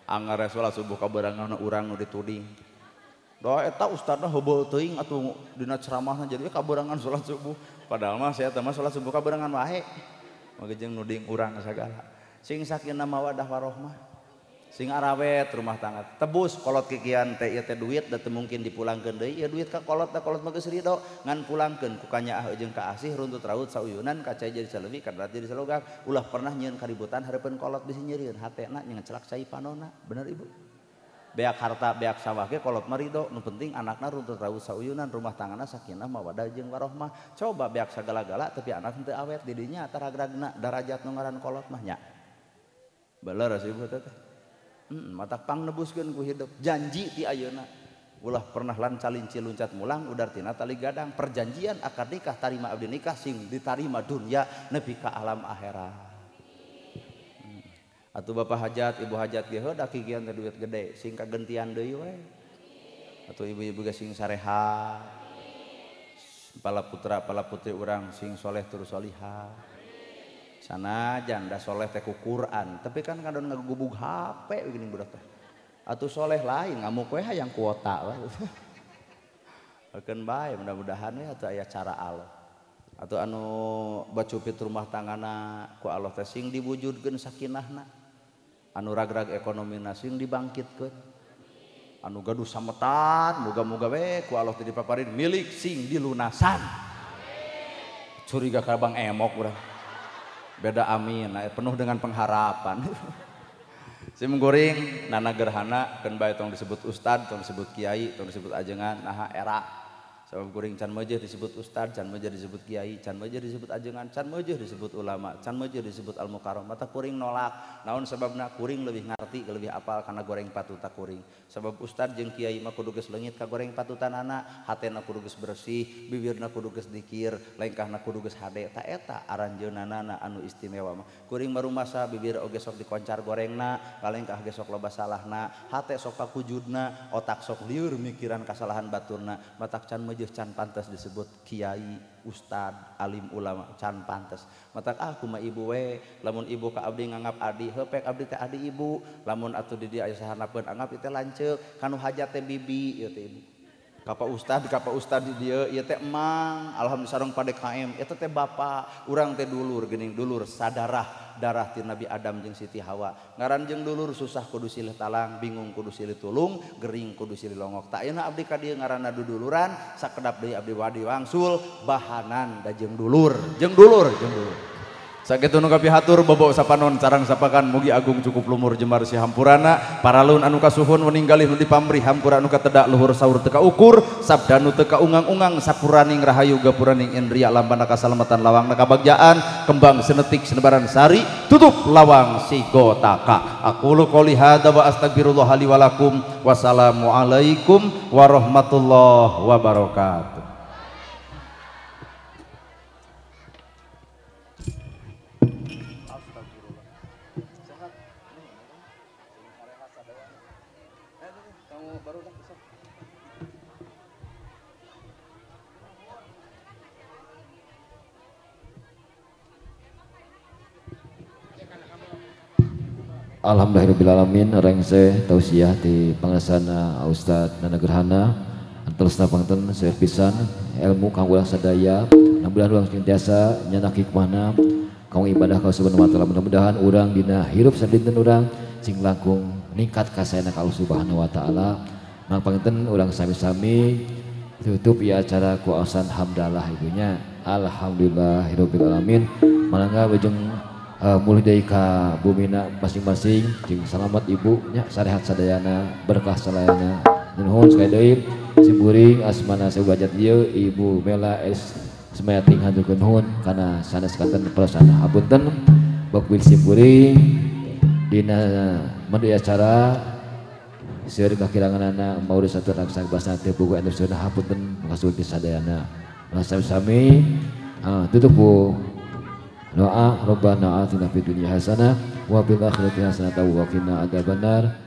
anggar salat subuh kaberangan urang nu dituding doa eta ustadna heubeul teuing atuh dina ceramahna jadi kaberangan salat subuh padahal mah saya teh mah salat subuh kaberangan wae mage jeung nuding urang sagala sing sakinah mawaddah warahmah sing arawet rumah tangga tebus kolot kikian teh ieu teh duit da teu mungkin dipulangkeun deui ieu duit ka kolot da kolot mah geus ridho ngan pulangkeun ku kanyaah jeung ka asih runtut raut sauyunan kaca jadi saleuwi kadrat jadi salogak ulah pernah nyieun kaributan hareupeun kolot bisi nyieurieun hatena nyen celak cai panonna bener ibu beak harta beak sawah ge kolot mah ridho nu penting anakna runtut raut sauyunan rumah tanggana sakinah mawaddah jeung warahmah coba beak sagala-gala tapi anak teu awet di dinya taragragna darajat nu ngaran kolot mah nya beler ibu teh mata pang nebuskeun ku hidup janji ti ayeuna ulah pernah lancalinci luncat mulang udar tina tali gadang perjanjian akad nikah tarima abdi nikah sing ditarima dunya nepi ka alam akhirat atuh bapak hajat ibu hajat ge heuh da kikian teh duit gede sing kagentian deui we atuh ibu-ibu ge sing sareha pala putra pala putri urang sing soleh tur solihah sanajan da soleh teh ku Quran tapi kan kadon ngagubug HP geuning budak teh atuh soleh lain ngamuk we hayang kuota we akeun bae mudah-mudahan we atuh aya cara Allah atuh anu bacupit rumah tanggana ku Allah teh sing diwujudkeun sakinahna anu ragrag ekonomina sing dibangkitkeun anu gaduh sametan moga-moga we ku Allah teh dipaparin milik sing dilunasan curiga ka Bang Emok urang beda amin penuh dengan pengharapan sim goreng nana gerhana kan bae tong disebut ustad, tong disebut kiai, tong disebut ajengan, nah era sabab goreng can meujeut disebut ustad, can meujeut disebut kiai, can meujeut disebut ajengan, can meujeut disebut ulama, can meujeut disebut al mukarram. Mata kuring nolak. Naon sababna kuring leuwih ngarti, leuwih apal kana goreng patuta kuring. Sabab ustad jeung kiai mah kudu geus leungit ka goreng patutanana, hatena kudu geus bersih, bibirna kudu geus dikir, lengkahna kudu geus hade. Ta eta aranjeunana anu istimewa mah. Kuring marumasa bibir oge sok dikoncar gorengna, kalengkah ge sok loba salahna, hate sok kakujudna, otak sok lieur mikiran kasalahan baturna. Matak can can pantas disebut kiai, ustad, alim ulama, can pantas. Matak kumaha ibu we, lamun ibu ka abdi nganggap adi, hepek abdi teh adi ibu, lamun atuh di dieu aya sahanapeun anggap ieu teh lanceuk, kanu hajat teh bibi ieu teh ibu. Kapa ustad di dieu ieu teh emang, alhamdulillah sareng PDKM, eta teh bapa, urang teh dulur geuning dulur sadarah darah ti Nabi Adam jeung Siti Hawa. Ngaran jeung dulur susah kudu silih talang, bingung kudu silih tulung, gering kudu silih longok. Ta ayeuna abdi ka dieu ngaranna duduluran, sakedap deui abdi wadi wangsul, bahanan da jeung dulur. Sakitu nu kapihatur bobo sapanon carang sapakan mugi agung cukup lumur jembar si hampurana paralun anu kasuhun meninggalih nu dipamri hampura anu katedak luhur saur teka ukur sabda nu teka ungang-ungang sapuraning rahayu gapuraning indria lambana kasalamatan lawang kabagjaan kembang senetik senebaran sari tutup lawang sigotaka. Aqulu qouli hadza wa astagfirullah li wa lakum. Wassalamu alaikum warahmatullahi wabarakatuh. Alhamdulillahirabbil rengse tausiah di pangasana Ustad Nana Gerhana antelesna panten sae pisan ilmu kang ulah sadaya mudah-mudahan urang senantiasa nyanak hikmahna kang ibadah ka subhanahu wa taala mudah-mudahan urang dina hirup sadinten urang sing langkung ningkat ka saena ka Allah Subhanahu wa taala. Mangga panginten urang sami-sami tutup ieu acara ku asan hamdalah ibunya alhamdulillahirabbil alamin. Malangga bejeng mulih deui ka bumina masing-masing jeung salamet ibu nya sarehat sadayana berkah salayana nuhun sekali deui simburing asmana sabajat ieu Ibu Mela S Semayating haturkeun nuhun kana sanes kanten perasaan hapunten bokbil simburing dina mandi acara seueur kakiranganana maurus satur raksa basa teu puguh anjeunna hapunten ngasulti sadayana sami-sami tutup bu doa Rabbana atina fid dunya hasanah wa fil akhirati hasanah wa qina adzabannar